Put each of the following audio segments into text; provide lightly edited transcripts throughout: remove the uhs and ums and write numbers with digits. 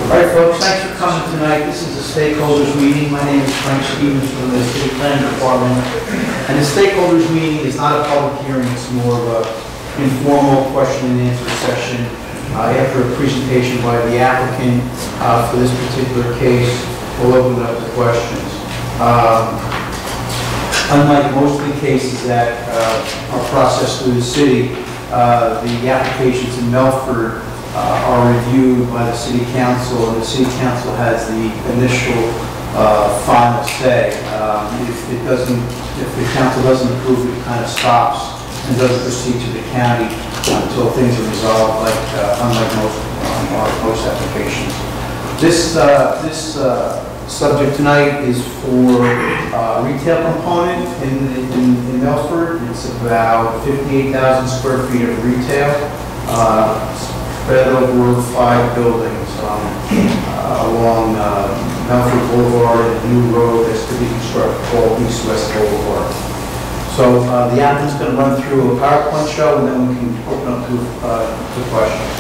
All right, folks, thanks for coming tonight. This is a stakeholders meeting. My name is Frank Stevens from the City Planning Department. And the stakeholders meeting is not a public hearing, it's more of an informal question and answer session after a presentation by the applicant for this particular case. We'll open up to questions. Unlike most of the cases that are processed through the city, the applications in Melford are reviewed by the City Council, and the City Council has the initial final say. If the Council doesn't approve it, it kind of stops and doesn't proceed to the county until things are resolved, unlike most applications. This subject tonight is for retail component in Melford. It's about 58,000 square feet of retail. Spread over 5 buildings along Melford Boulevard and a new road that's to be constructed called East-West Boulevard. So the applicant's going to run through a PowerPoint show, and then we can open up to questions.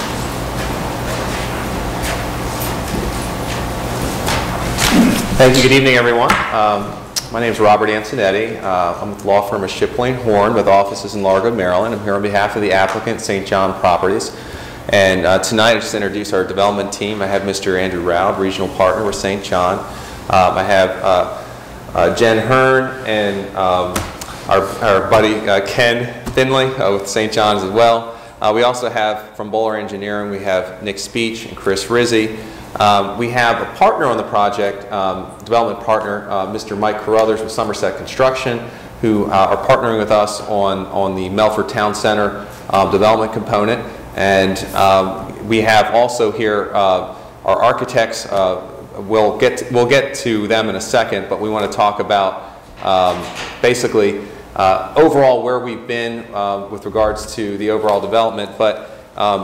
Thank you. Good evening, everyone. My name is Robert Antonetti. I'm with the law firm of Shipley & Horn with offices in Largo, Maryland. I'm here on behalf of the applicant, St. John Properties. And tonight, I just introduce our development team. I have Mr. Andrew Raub, regional partner with St. John. I have Jen Hearn and our buddy Ken Finley with St. John's as well. We also have from Bowler Engineering, we have Nick Speech and Chris Rizzi. We have a partner on the project, development partner, Mr. Mike Carruthers with Somerset Construction, who are partnering with us on the Melford Town Center development component. And we have also here our architects. We'll get to them in a second, but we want to talk about basically overall where we've been with regards to the overall development. But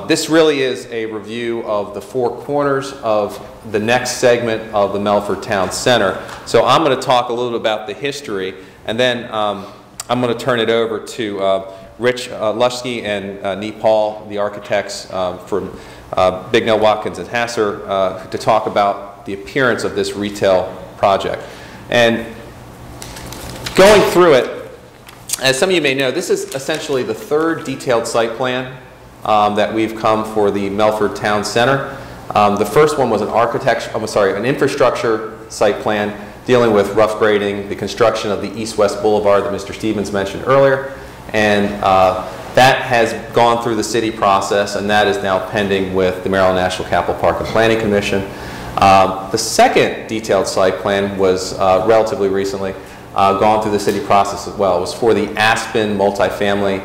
this really is a review of the 4 corners of the next segment of the Melford Town Center. So I'm going to talk a little bit about the history, and then I'm going to turn it over to Rich Luschke and Nepal, the architects from Bignell, Watkins, and Hasser, to talk about the appearance of this retail project. And going through it, as some of you may know, this is essentially the 3rd detailed site plan that we've come for the Melford Town Center. The first one was an infrastructure site plan dealing with rough grading, the construction of the East-West Boulevard that Mr. Stevens mentioned earlier. And that has gone through the city process, and that is now pending with the Maryland National Capital Park and Planning Commission. The second detailed site plan was relatively recently gone through the city process as well. It was for the Aspen multifamily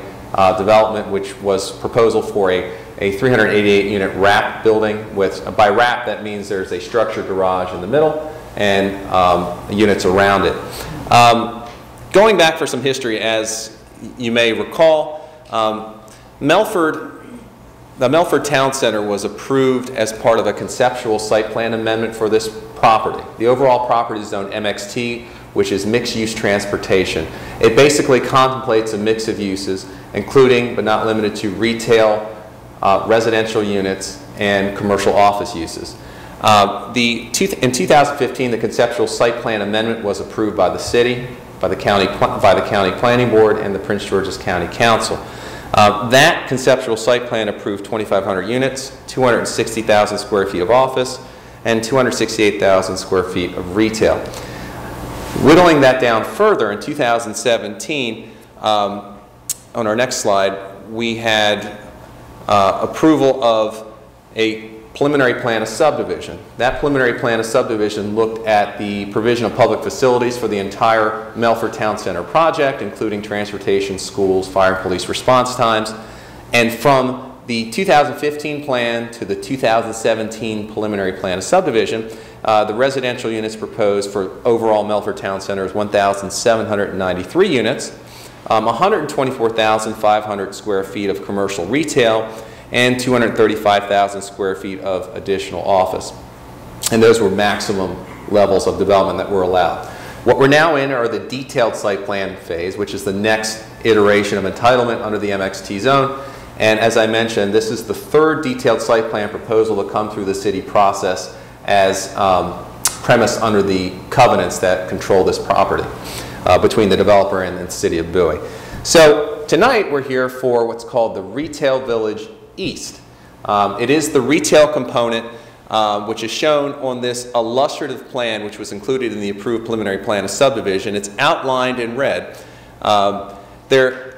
development, which was proposal for a 388-unit wrap building with, by wrap, that means there's a structured garage in the middle and units around it. Going back for some history, as you may recall, the Melford Town Center was approved as part of a conceptual site plan amendment for this property. The overall property is zoned MXT, which is mixed-use transportation. It basically contemplates a mix of uses, including but not limited to retail, residential units, and commercial office uses. In 2015, the conceptual site plan amendment was approved by the city, by the county planning board, and the Prince George's County Council. That conceptual site plan approved 2,500 units, 260,000 square feet of office, and 268,000 square feet of retail. Whittling that down further, in 2017, on our next slide, we had approval of a preliminary plan of subdivision. That preliminary plan of subdivision looked at the provision of public facilities for the entire Melford Town Center project, including transportation, schools, fire and police response times. And from the 2015 plan to the 2017 preliminary plan of subdivision, the residential units proposed for overall Melford Town Center is 1,793 units, 124,500 square feet of commercial retail, and 235,000 square feet of additional office. And those were maximum levels of development that were allowed. What we're now in are the detailed site plan phase, which is the next iteration of entitlement under the MXT zone. And as I mentioned, this is the 3rd detailed site plan proposal to come through the city process as premised under the covenants that control this property between the developer and the city of Bowie. So tonight we're here for what's called the Retail Village East. It is the retail component which is shown on this illustrative plan, which was included in the approved preliminary plan of subdivision. It's outlined in red.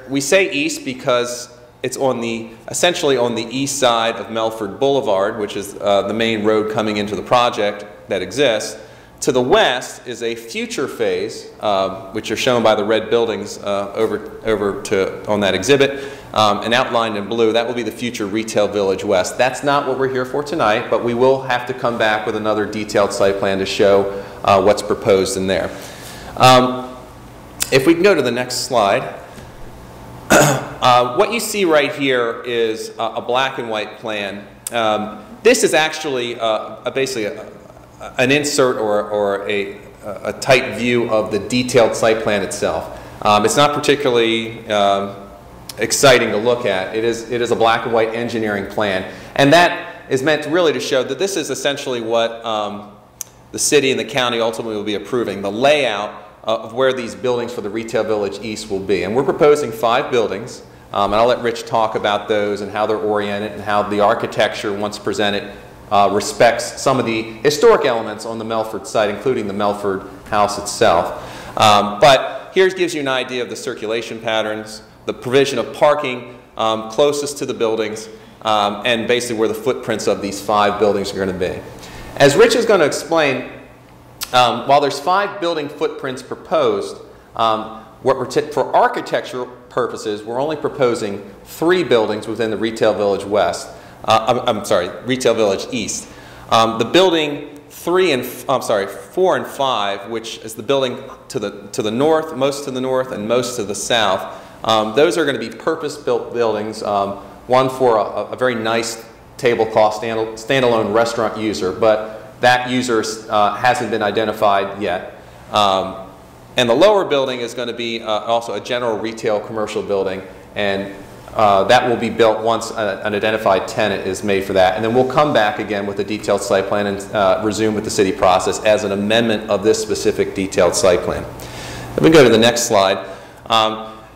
We say east because it's essentially on the east side of Melford Boulevard, which is the main road coming into the project that exists. To the west is a future phase, which are shown by the red buildings on that exhibit, and outlined in blue. That will be the future Retail Village West. That's not what we're here for tonight, but we will have to come back with another detailed site plan to show what's proposed in there. If we can go to the next slide. What you see right here is a black and white plan. This is actually basically an insert or a tight view of the detailed site plan itself. It's not particularly exciting to look at. It is a black and white engineering plan, and that is meant really to show that this is essentially what the city and the county ultimately will be approving, the layout of where these buildings for the Retail Village East will be. And we're proposing 5 buildings, and I'll let Rich talk about those and how they're oriented and how the architecture, once presented, respects some of the historic elements on the Melford site, including the Melford house itself. But here gives you an idea of the circulation patterns, the provision of parking closest to the buildings, and basically where the footprints of these 5 buildings are going to be. As Rich is going to explain, while there's 5 building footprints proposed, for architectural purposes, we're only proposing 3 buildings within the Retail Village West. Retail Village East. The building 4 and 5, which is the building to the north, most to the north, and most to the south. Those are going to be purpose-built buildings. One for a very nice tablecloth standalone restaurant user, but that user hasn't been identified yet. And the lower building is going to be also a general retail commercial building, and that will be built once an identified tenant is made for that. And then we'll come back again with a detailed site plan and resume with the city process as an amendment of this specific detailed site plan. Let me go to the next slide.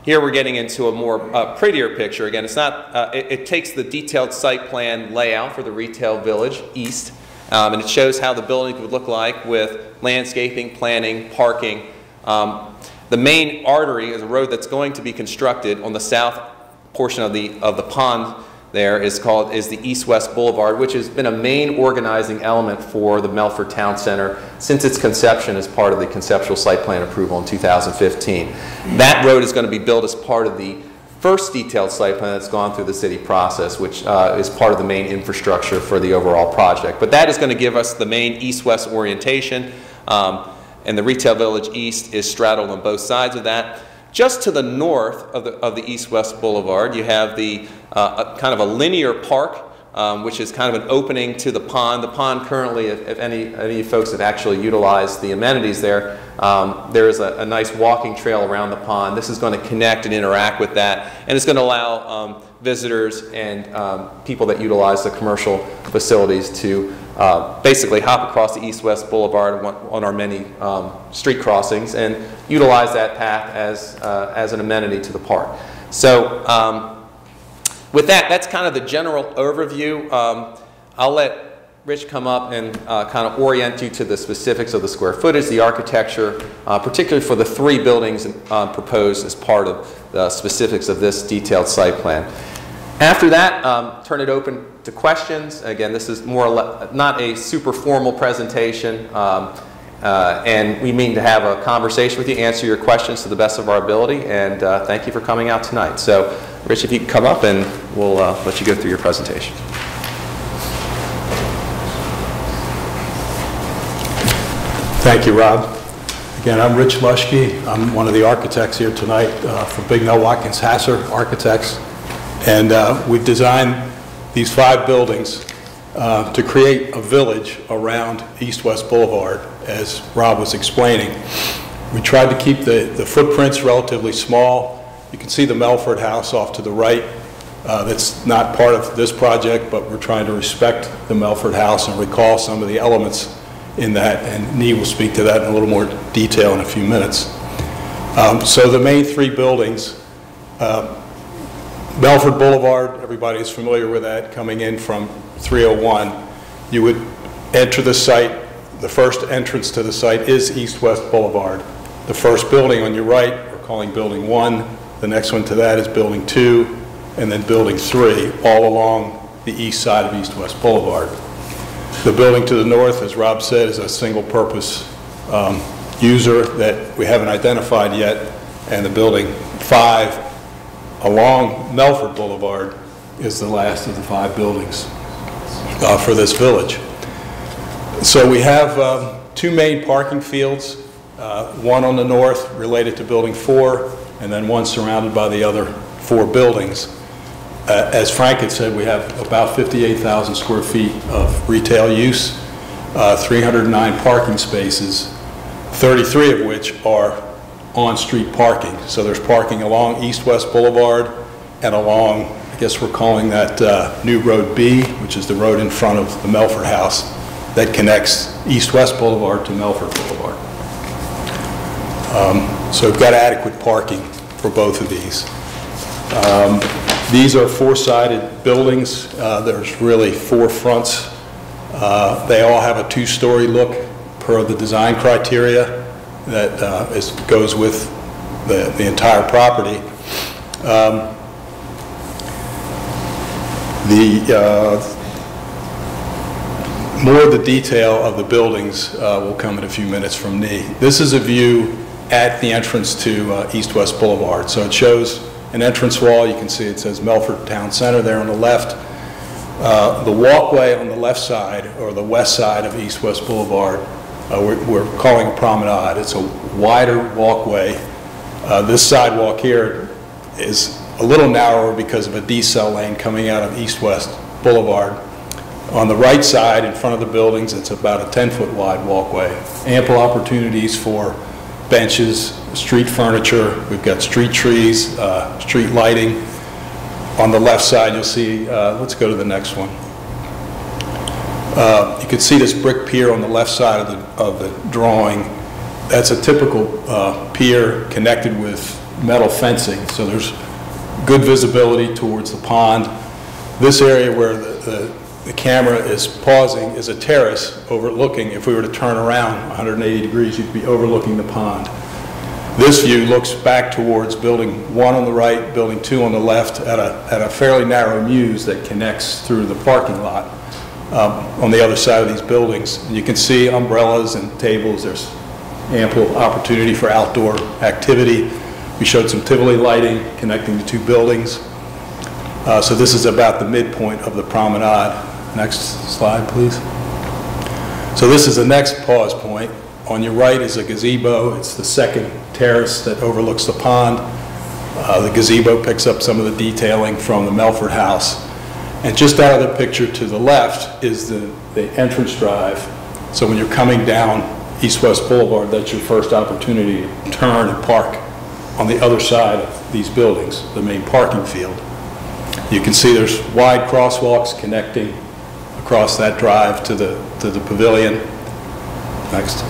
Here we're getting into a more prettier picture. Again, it's not, it takes the detailed site plan layout for the Retail Village East, and it shows how the building would look like with landscaping, planning, parking. The main artery is a road that's going to be constructed on the south portion of the pond. There is the East-West Boulevard, which has been a main organizing element for the Melford Town Center since its conception as part of the Conceptual Site Plan approval in 2015. That road is going to be built as part of the first detailed site plan that's gone through the city process, which is part of the main infrastructure for the overall project. But that is going to give us the main east-west orientation, and the Retail Village East is straddled on both sides of that. Just to the north of the East-West Boulevard, you have the kind of a linear park, which is kind of an opening to the pond. The pond currently, if any of you folks have actually utilized the amenities there, there is a nice walking trail around the pond. This is going to connect and interact with that, and it's going to allow visitors and people that utilize the commercial facilities to basically hop across the East-West Boulevard on our many street crossings and utilize that path as an amenity to the park. So with that, that's kind of the general overview. I'll let Rich come up and kind of orient you to the specifics of the square footage, the architecture, particularly for the 3 buildings proposed as part of the specifics of this detailed site plan. After that, turn it open to questions. Again, this is more not a super formal presentation, and we mean to have a conversation with you, answer your questions to the best of our ability, and thank you for coming out tonight. So, Rich, if you can come up and we'll let you go through your presentation. Thank you, Rob. Again, I'm Rich Luschke. I'm one of the architects here tonight for Bignell Watkins Hasser Architects. And we've designed these 5 buildings to create a village around East-West Boulevard, as Rob was explaining. We tried to keep the footprints relatively small. You can see the Melford house off to the right. that's not part of this project, but we're trying to respect the Melford House and recall some of the elements in that, and Nee will speak to that in a little more detail in a few minutes. So the main three buildings, Melford Boulevard, everybody is familiar with that, coming in from 301. You would enter the site, the first entrance to the site is East-West Boulevard. The first building on your right, we're calling Building 1. The next one to that is Building 2, and then Building 3, all along the east side of East-West Boulevard. The building to the north, as Rob said, is a single-purpose user that we haven't identified yet, and the Building 5 along Melford Boulevard is the last of the 5 buildings for this village. So we have 2 main parking fields, one on the north related to Building 4, and then one surrounded by the other 4 buildings. As Frank had said, we have about 58,000 square feet of retail use, 309 parking spaces, 33 of which are on-street parking. So there's parking along East-West Boulevard and along, I guess we're calling that New Road B, which is the road in front of the Melford House that connects East-West Boulevard to Melford Boulevard. So we've got adequate parking for both of these. These are 4-sided buildings. There's really 4 fronts. They all have a 2-story look per the design criteria that goes with the entire property. More of the detail of the buildings will come in a few minutes from Nee. This is a view at the entrance to East-West Boulevard. So it shows an entrance wall. You can see it says Melford Town Center there on the left. The walkway on the left side, or the west side of East-West Boulevard, we're calling a promenade. It's a wider walkway. This sidewalk here is a little narrower because of a decel lane coming out of East-West Boulevard. On the right side, in front of the buildings, it's about a 10-foot wide walkway. Ample opportunities for benches, street furniture. We've got street trees, street lighting. On the left side, you'll see, let's go to the next one. You can see this brick pier on the left side of the drawing. That's a typical pier connected with metal fencing, so there's good visibility towards the pond. This area where the camera is pausing is a terrace overlooking. If we were to turn around 180 degrees, you'd be overlooking the pond. This view looks back towards Building 1 on the right, Building 2 on the left, at a fairly narrow mews that connects through the parking lot on the other side of these buildings. And you can see umbrellas and tables. There's ample opportunity for outdoor activity. We showed some Tivoli lighting connecting the 2 buildings. So this is about the midpoint of the promenade. Next slide, please. So this is the next pause point. On your right is a gazebo. It's the second terrace that overlooks the pond. The gazebo picks up some of the detailing from the Melford House. And just out of the picture to the left is the entrance drive. So when you're coming down East-West Boulevard, that's your first opportunity to turn and park on the other side of these buildings, the main parking field. You can see there's wide crosswalks connecting across that drive to the pavilion. Next.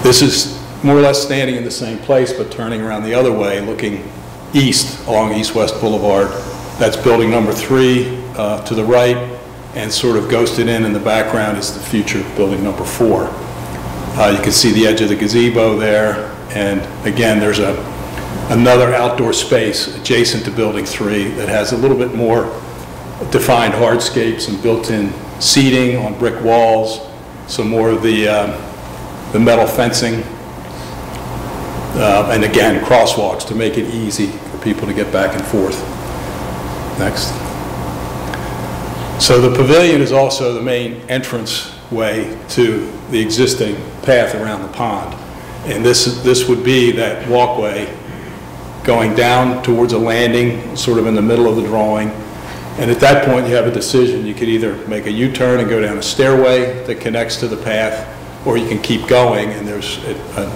This is more or less standing in the same place, but turning around the other way, looking east along East-West Boulevard. That's building number 3 to the right, and sort of ghosted in the background is the future building number 4. You can see the edge of the gazebo there, and again, there's another outdoor space adjacent to building 3 that has a little bit more defined hardscapes and built-in seating on brick walls, some more of the metal fencing, and again, crosswalks to make it easy for people to get back and forth. Next. So the pavilion is also the main entrance way to the existing path around the pond. And this would be that walkway going down towards a landing, sort of in the middle of the drawing. And at that point, you have a decision. You could either make a U-turn and go down a stairway that connects to the path, or you can keep going, and there's an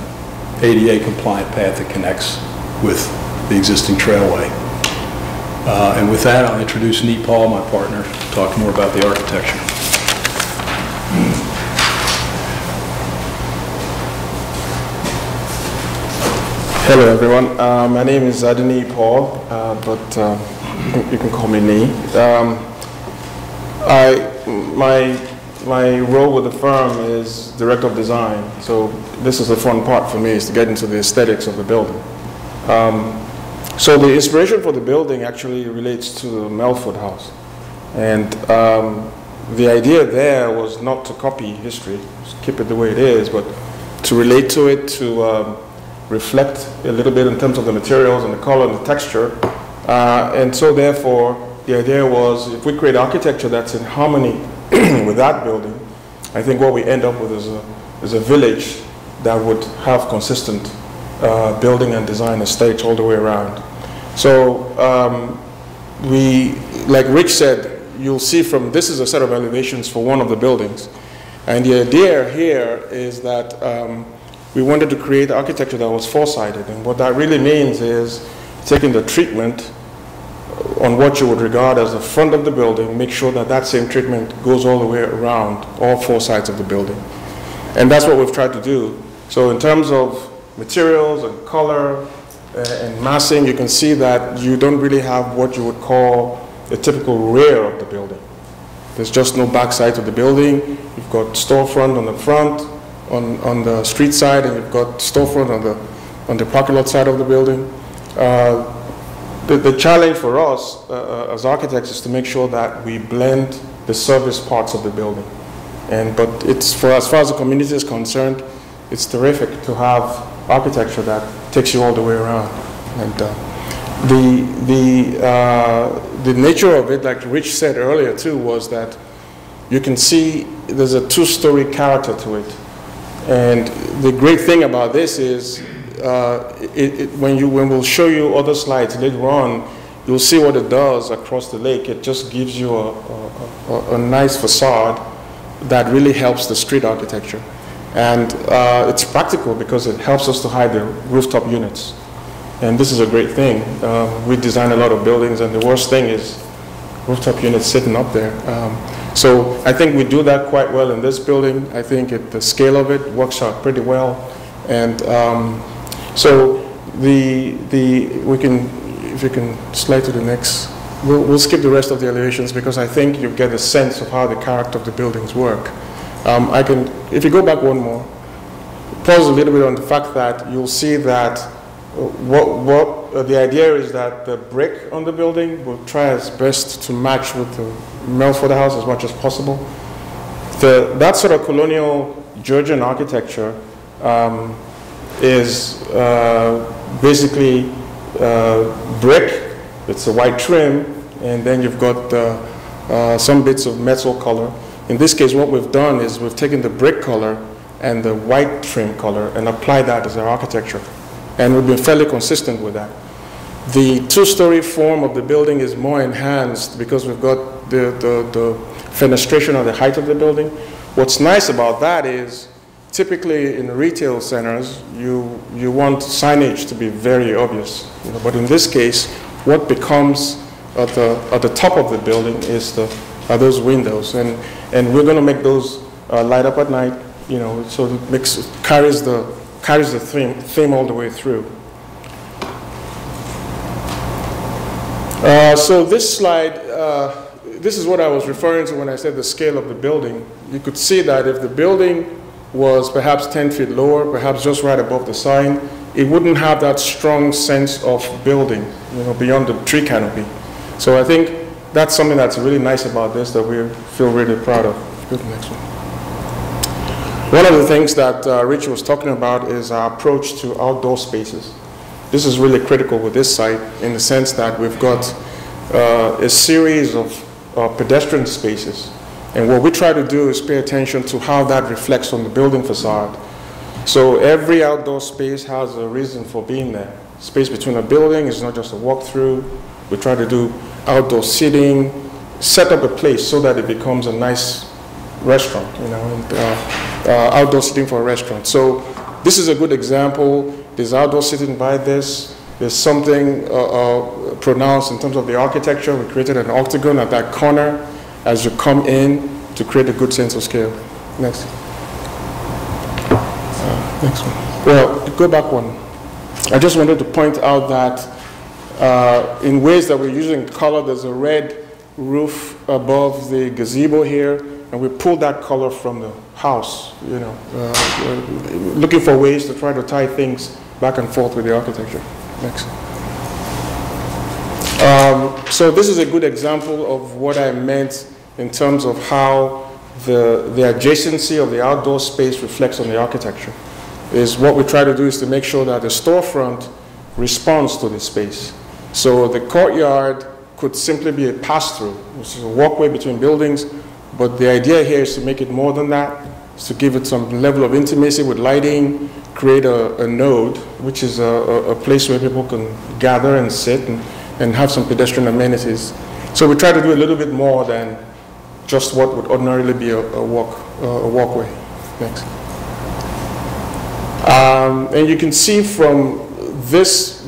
ADA compliant path that connects with the existing trailway. And with that, I'll introduce Neat Paul, my partner, to talk more about the architecture. Hello everyone, my name is Adini Paul, but you can call me Nee. My role with the firm is Director of Design, so this is the fun part for me, is to get into the aesthetics of the building. So the inspiration for the building actually relates to the Melford House. And the idea there was not to copy history, just keep it the way it is, but to relate to it, to reflect a little bit in terms of the materials and the color and the texture. And so therefore, the idea was if we create architecture that's in harmony with that building, I think what we end up with is a village that would have consistent building and design aesthetics all the way around. So like Rich said, you'll see from, this is a set of elevations for one of the buildings. And the idea here is that we wanted to create architecture that was four-sided. And what that really means is taking the treatment on what you would regard as the front of the building, make sure that that same treatment goes all the way around all four sides of the building. And that's what we've tried to do. So in terms of materials and color and massing, you can see that you don't really have what you would call a typical rear of the building. There's just no back side of the building. You've got storefront on the front, on the street side, and you've got storefront on the parking lot side of the building. The challenge for us as architects is to make sure that we blend the service parts of the building. But it's, for as far as the community is concerned, it's terrific to have architecture that takes you all the way around. And the nature of it, like Rich said earlier too, was that you can see there's a two-story character to it. And the great thing about this is when we'll show you other slides later on, you'll see what it does across the lake. It just gives you a nice facade that really helps the street architecture. And it's practical because it helps us to hide the rooftop units. And this is a great thing. We design a lot of buildings, and the worst thing is rooftop units sitting up there. So I think we do that quite well in this building. I think the scale of it works out pretty well. And so if you can slide to the next, we'll skip the rest of the elevations because I think you get a sense of how the character of the buildings work. If you go back one more, pause a little bit on the fact that you'll see that the idea is that the brick on the building will try its best to match with the Melford House as much as possible. That sort of colonial Georgian architecture is basically brick. It's a white trim, and then you've got some bits of metal color. In this case, what we've done is we've taken the brick color and the white trim color and applied that as our architecture. And we've been fairly consistent with that. The two-story form of the building is more enhanced because we've got the fenestration on the height of the building. What's nice about that is typically in retail centers, you want signage to be very obvious. But in this case, what becomes at the top of the building are those windows. And we're going to make those light up at night, so it carries the theme all the way through. So this slide, this is what I was referring to when I said the scale of the building. You could see that if the building was perhaps 10 feet lower, perhaps just right above the sign, it wouldn't have that strong sense of building, beyond the tree canopy. So I think that's something that's really nice about this that we feel really proud of. Go to the next one. One of the things that Rich was talking about is our approach to outdoor spaces. This is really critical with this site in the sense that we've got a series of pedestrian spaces. And what we try to do is pay attention to how that reflects on the building facade. So every outdoor space has a reason for being there. Space between a building is not just a walk-through. We try to do outdoor seating, set up a place so that it becomes a nice restaurant, outdoor seating for a restaurant. So this is a good example. There's outdoor seating by this. There's something pronounced in terms of the architecture. We created an octagon at that corner as you come in to create a good sense of scale. Next. Next one. Well, go back one. I just wanted to point out that in ways that we're using color, there's a red roof above the gazebo here, and we pulled that color from the house, you know, looking for ways to try to tie things back and forth with the architecture. Next. So this is a good example of what I meant in terms of how the adjacency of the outdoor space reflects on the architecture. Is what we try to do is to make sure that the storefront responds to the space. So the courtyard could simply be a pass-through, which is a walkway between buildings, but the idea here is to make it more than that, is to give it some level of intimacy with lighting, create a node, which is a place where people can gather and sit and have some pedestrian amenities. So we try to do a little bit more than just what would ordinarily be a walkway. Next. And you can see from this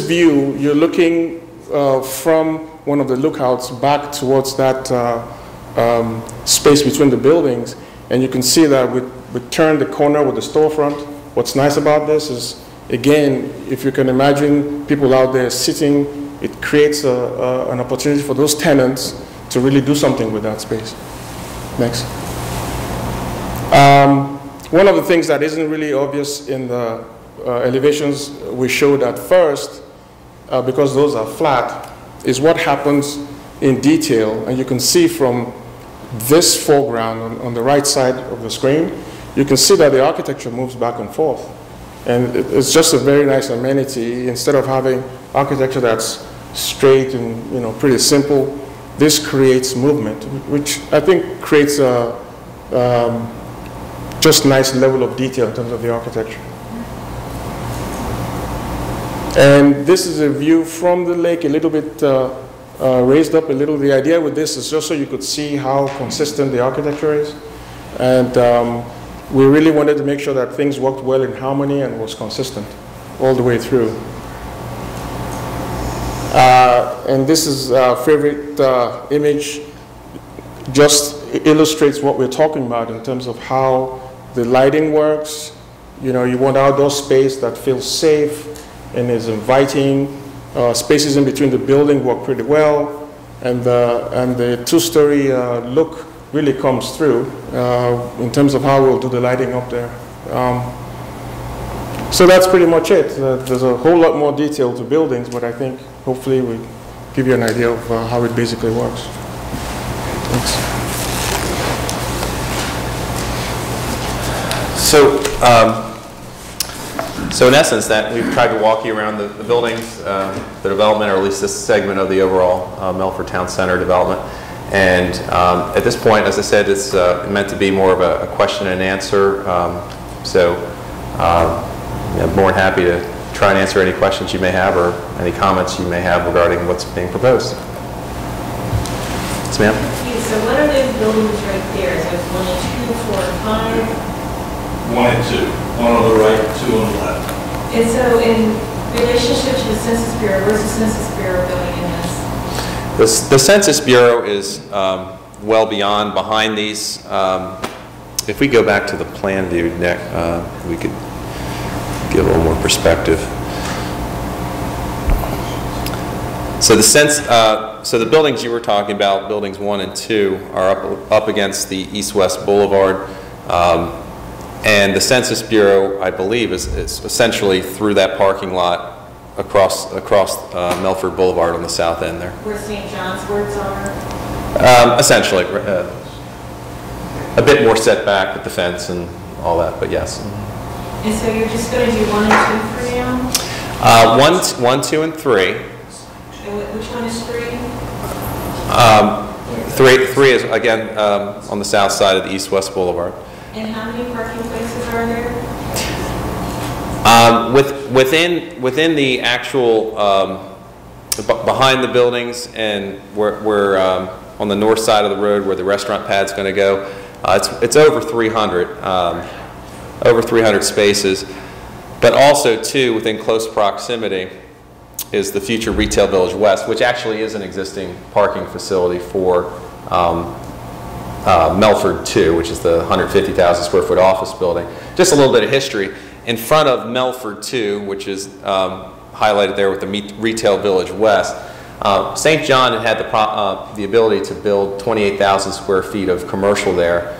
view, you're looking from one of the lookouts back towards that space between the buildings, and you can see that we turned the corner with the storefront. What's nice about this is, again, if you can imagine people out there sitting, it creates an opportunity for those tenants to really do something with that space. Next. One of the things that isn't really obvious in the elevations we showed at first, because those are flat, is what happens in detail. And you can see from this foreground on the right side of the screen, you can see that the architecture moves back and forth. And it's just a very nice amenity. Instead of having architecture that's straight and, you know, pretty simple, this creates movement, which I think creates a just nice level of detail in terms of the architecture. And this is a view from the lake, a little bit raised up a little. The idea with this is just so you could see how consistent the architecture is. And we really wanted to make sure that things worked well in harmony and was consistent all the way through. And this is our favorite image, just illustrates what we're talking about in terms of how the lighting works. You know, you want outdoor space that feels safe and is inviting. Spaces in between the building work pretty well, and the two-story look really comes through in terms of how we'll do the lighting up there. So that's pretty much it. There's a whole lot more detail to buildings, but I think hopefully we give you an idea of how it basically works. Thanks. So in essence, that we've tried to walk you around the buildings, the development, or at least this segment of the overall Melford Town Center development. And at this point, as I said, it's meant to be more of a question and answer. I'm more than happy to try and answer any questions you may have or any comments you may have regarding what's being proposed. Yes, ma'am? So what are those buildings right there? So it's 1, 2, 4, and 5? 1 and 2. 1 on the right, 2 on the left. And so in relationship to the Census Bureau, where's the Census Bureau going in this? The Census Bureau is well beyond behind these. If we go back to the plan view, Nick, we could give a little more perspective. So the buildings you were talking about, buildings 1 and 2, are up against the east-west boulevard. And the Census Bureau, I believe, is essentially through that parking lot across Melford Boulevard on the south end there. Where St. John's words are? Essentially. A bit more setback with the fence and all that, but yes. And so you're just going to do 1 and 2 for now? 1, 2, and 3. And which one is 3? 3 is, again, on the south side of the east-west boulevard. And how many parking places are there? Within the actual, behind the buildings and where on the north side of the road where the restaurant pad's going to go, it's over 300 spaces. But also, too, within close proximity, is the future Retail Village West, which actually is an existing parking facility for Melford 2, which is the 150,000 square foot office building. Just a little bit of history. In front of Melford 2, which is highlighted there with the Retail Village West, St. John had the ability to build 28,000 square feet of commercial there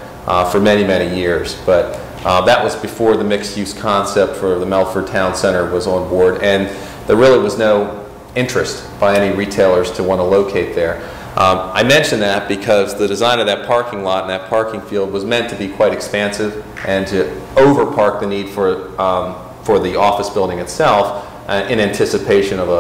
for many, many years. But that was before the mixed-use concept for the Melford Town Center was on board, and there really was no interest by any retailers to want to locate there. I mention that because the design of that parking lot and that parking field was meant to be quite expansive and to overpark the need for the office building itself in anticipation of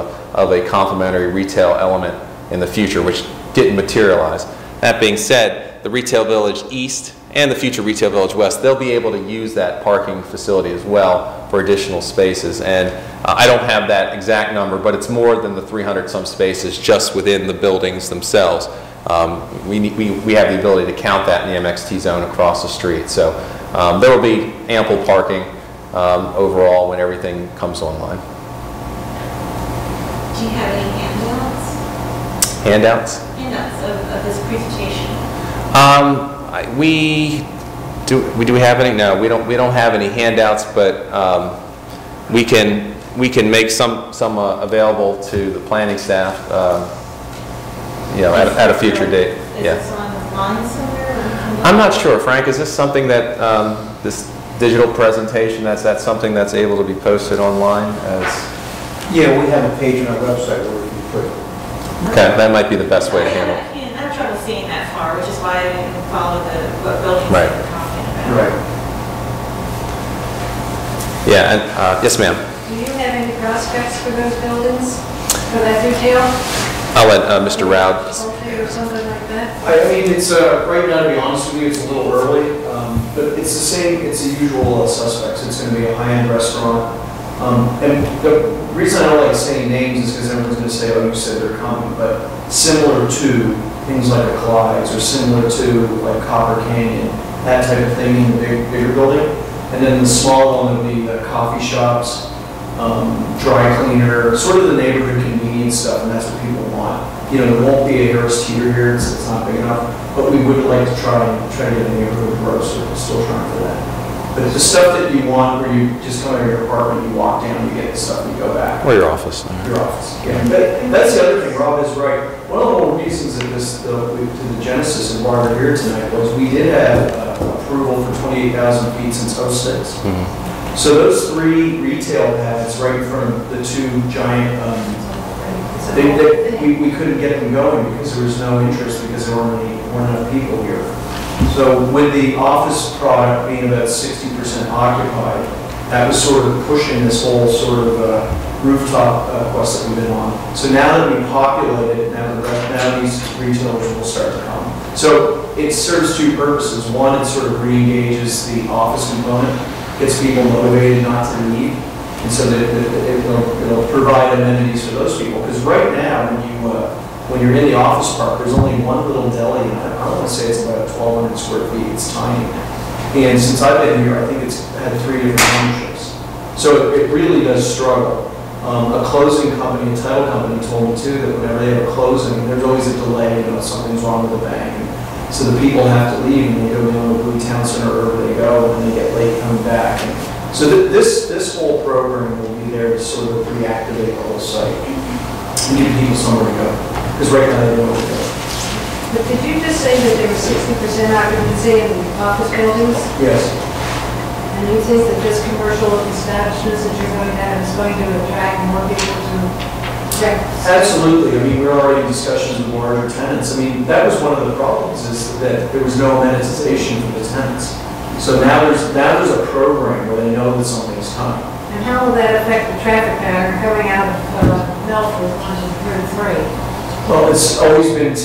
a complementary retail element in the future, which didn't materialize. That being said, the Retail Village East and the future Retail Village West, they'll be able to use that parking facility as well for additional spaces. And I don't have that exact number, but it's more than the 300 some spaces just within the buildings themselves. We have the ability to count that in the MXT zone across the street. So there will be ample parking overall when everything comes online. Do you have any Handouts? Handouts of this presentation? Do we have any? No, we don't have any handouts, but we can make some available to the planning staff, you know, at a future date. Is this online somewhere? I'm not sure, Frank. Is this something that this digital presentation, that's something that's able to be posted online as? Yeah, we have a page on our website where we can put it. Okay, that might be the best way to handle it. I have trouble seeing that far, which is why I didn't follow what buildings Right. you're talking about. Right. Yeah, and yes, ma'am. Do you have any prospects for those buildings, for that retail? I'll let Mr. Roud. Or something like that? I mean, it's right now, to be honest with you, it's a little early, but it's the same, it's the usual suspects. It's going to be a high-end restaurant. And the reason I don't like saying names is because everyone's going to say, oh, you said they're coming, but similar to things like a Clyde's or similar to like Copper Canyon, that type of thing in the bigger building. And then the small one would be the coffee shops, dry cleaner, sort of the neighborhood convenience stuff, and that's what people want. You know, there won't be a Harris Teeter here, it's not big enough, but we would like to try to get a neighborhood grocer. We're still trying for that. But the stuff that you want, where you just come out of your apartment, you walk down, you get the stuff, and you go back. Or your office. Your office, yeah. But that's the other thing, Rob is right. One of the whole reasons that to the genesis of why we're here tonight was we did have approval for 28,000 feet since 06. Mm-hmm. So those 3 retail pads right in front of the 2 giant, we couldn't get them going because there was no interest because there weren't enough people here. So with the office product being about 60% occupied, that was sort of pushing this whole sort of rooftop quest that we've been on. So now that we populate it, now these retailers will start to come. So it serves 2 purposes. One, it sort of re-engages the office component, gets people motivated not to leave, and so that it'll provide amenities for those people. Because right now, when you're in the office park, there's only one little deli, and I don't want to say it's about 1,200 square feet. It's tiny. And since I've been here, I think it's had 3 different ownerships. So it really does struggle. A closing company, a title company told me too that whenever they have a closing, there's always a delay, something's wrong with the bank. And so the people have to leave and they go down to Bowie Town Center or wherever they go and they get late coming back. And so this whole program will be there to sort of reactivate the whole site and give people somewhere to go. Because right now they don't know where to go. But did you just say that there was 60% occupancy in the office buildings? Yes. And you think that this commercial establishments that you're going to have is going to attract more people to check? Absolutely. I mean, we're already in discussions with larger tenants. I mean, that was one of the problems is that there was no amenitization for the tenants. So now there's a program where they know that something's coming. And how will that affect the traffic pattern coming out of Melford onto Route 3? Well, it's always been,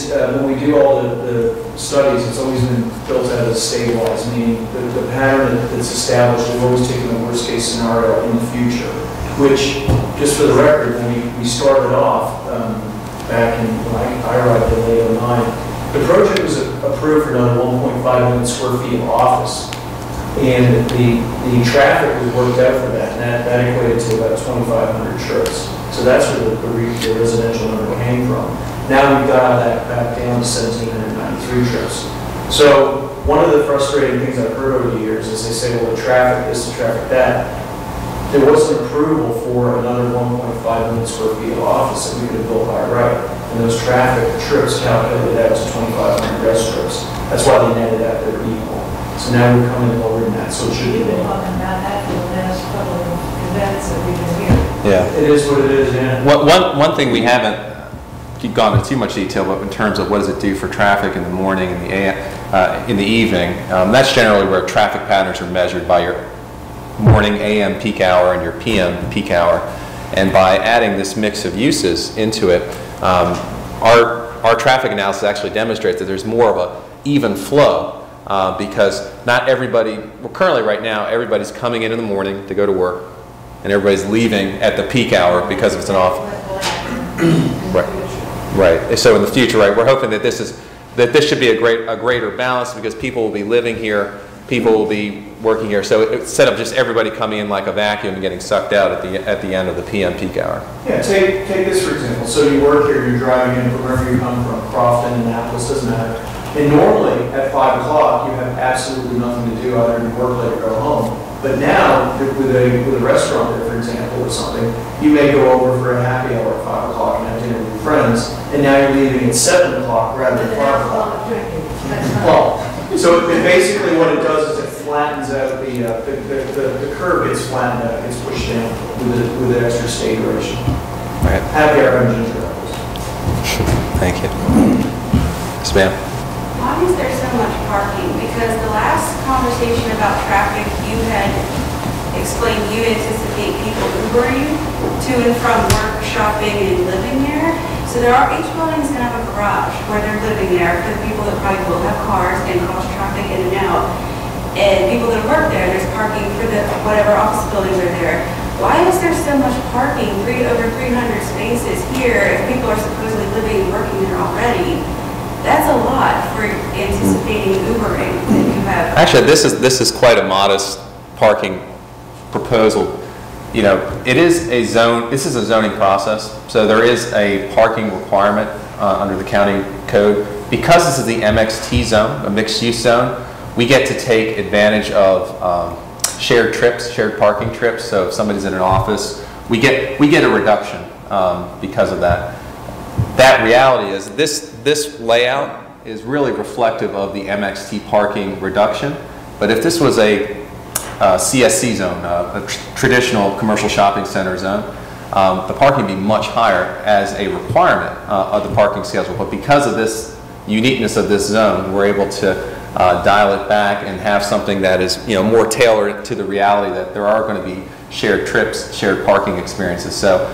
when we do all the studies, it's always been built out as stabilized, meaning the pattern that's established, we've always taken the worst case scenario in the future, which, just for the record, when we started off back in, when I arrived in late 09, the project was approved for another 1.5 million square feet of office. And the traffic was worked out for that, and that equated to about 2,500 trips. So that's where the residential number came from. Now we've got that back down to 1,793 trips. So one of the frustrating things I've heard over the years is they say, well, the traffic this, the traffic that. There was an approval for another 1.5 million square feet of office that we could have built by right. And those traffic trips calculated out to 2,500 res trips. That's why they netted out their equal. So now we're coming lower than that, so it should be We've been lower. talking about that for the last couple of events that we've been here. Yeah. It is what it is, yeah. One thing we haven't gone into too much detail, but in terms of what does it do for traffic in the morning and in the evening, that's generally where traffic patterns are measured by your morning AM peak hour and your PM peak hour. And by adding this mix of uses into it, our traffic analysis actually demonstrates that there's more of a even flow because not everybody, well, currently right now, everybody's coming in the morning to go to work and everybody's leaving at the peak hour because it's an off. Right. So in the future, right, we're hoping that this should be a greater balance because people will be living here, people will be working here. So instead of just everybody coming in like a vacuum and getting sucked out at the end of the PM peak hour. Yeah, take this for example. So you work here, you're driving in from wherever you come from, Crofton, Annapolis, doesn't matter. And normally at 5 o'clock you have absolutely nothing to do other than work late or go home. But now with a restaurant there, for example, or something, you may go over for a happy hour at 5 o'clock and have dinner with your friends, and now you're leaving at 7 o'clock rather than 5 o'clock. Well, so basically what it does is it flattens out the curve gets flattened out, gets pushed down with the extra stay duration. Right. Happy hour and ginger apples. Thank you. Yes, ma'am. Why is there so much parking? Because the last conversation about traffic, you had explained you anticipate people Ubering to and from work, shopping, and living there. So each building is going to have a garage where they're living there for the people that probably will have cars and cause traffic in and out. And people that work there, there's parking for the whatever office buildings are there. Why is there so much parking, over 300 spaces here, if people are supposedly living and working there already? That's a lot for anticipating Ubering that you have. Actually, this is quite a modest parking proposal. You know, it is a zone. This is a zoning process, so there is a parking requirement under the county code. Because this is the MXT zone, a mixed-use zone, we get to take advantage of shared trips, shared parking trips. So if somebody's in an office, we get a reduction because of that. That reality is this layout is really reflective of the MXT parking reduction. But if this was a CSC zone, a traditional commercial shopping center zone, the parking would be much higher as a requirement of the parking schedule. But because of this uniqueness of this zone, we're able to dial it back and have something that is, you know, more tailored to the reality that there are going to be shared trips, shared parking experiences. So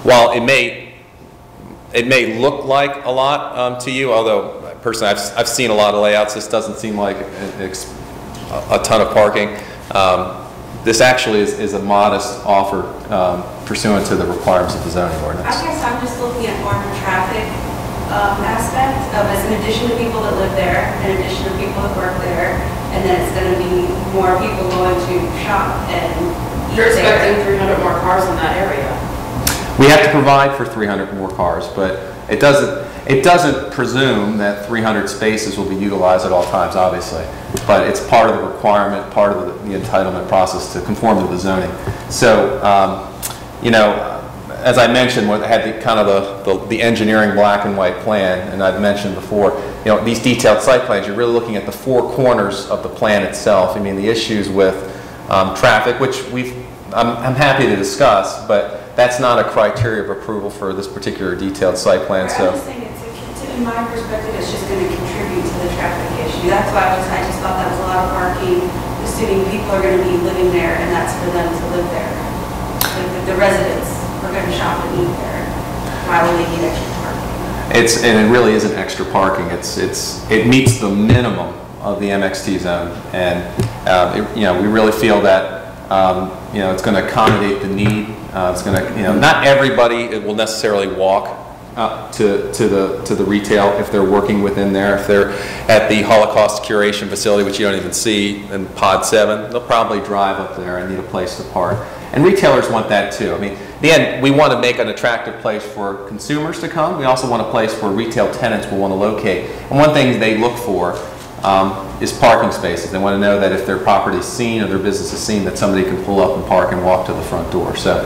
while it may look like a lot to you, although personally I've seen a lot of layouts, this doesn't seem like a ton of parking. This actually is a modest offer pursuant to the requirements of the zoning ordinance. I guess I'm just looking at more of a traffic aspect of as an addition to people that live there, in addition to people that work there, and then it's going to be more people going to shop and eat. You're expecting 300 more cars in that area. We have to provide for 300 more cars, but it doesn't presume that 300 spaces will be utilized at all times, obviously. But it's part of the requirement, part of the entitlement process to conform to the zoning. So, you know, as I mentioned, I had the engineering black and white plan, and I've mentioned before, you know, these detailed site plans, you're really looking at the four corners of the plan itself. I mean, the issues with traffic, which I'm happy to discuss, but that's not a criteria of approval for this particular detailed site plan. So, I'm just saying in my perspective, it's just going to contribute to the traffic issue. That's why I just thought that was a lot of parking, assuming people are going to be living there, and that's for them to live there. Like the residents are going to shop and eat there. Why would they need extra parking? and it really isn't extra parking. It meets the minimum of the MXT zone, and you know, we really feel that you know, it's going to accommodate the need. It's going to, you know, not everybody will necessarily walk to the retail if they're working within there. If they're at the Holocaust Curation Facility, which you don't even see in Pod 7, they'll probably drive up there and need a place to park. And retailers want that too. I mean, in the end, we want to make an attractive place for consumers to come. We also want a place where retail tenants will want to locate. And one thing they look for is parking spaces. They want to know that if their property is seen or their business is seen, that somebody can pull up and park and walk to the front door. So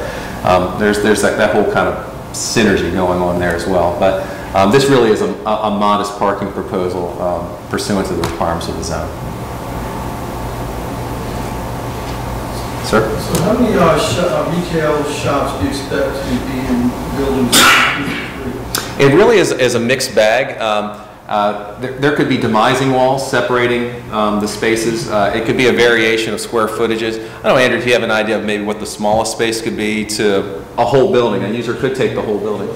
there's that whole kind of synergy going on there as well. But this really is a modest parking proposal pursuant to the requirements of the zone. Sir? So how many retail shops do you expect to be in buildings? It really is a mixed bag. There could be demising walls separating the spaces. It could be a variation of square footages. I don't know, Andrew, if you have an idea of maybe what the smallest space could be to a whole building. A user could take the whole building.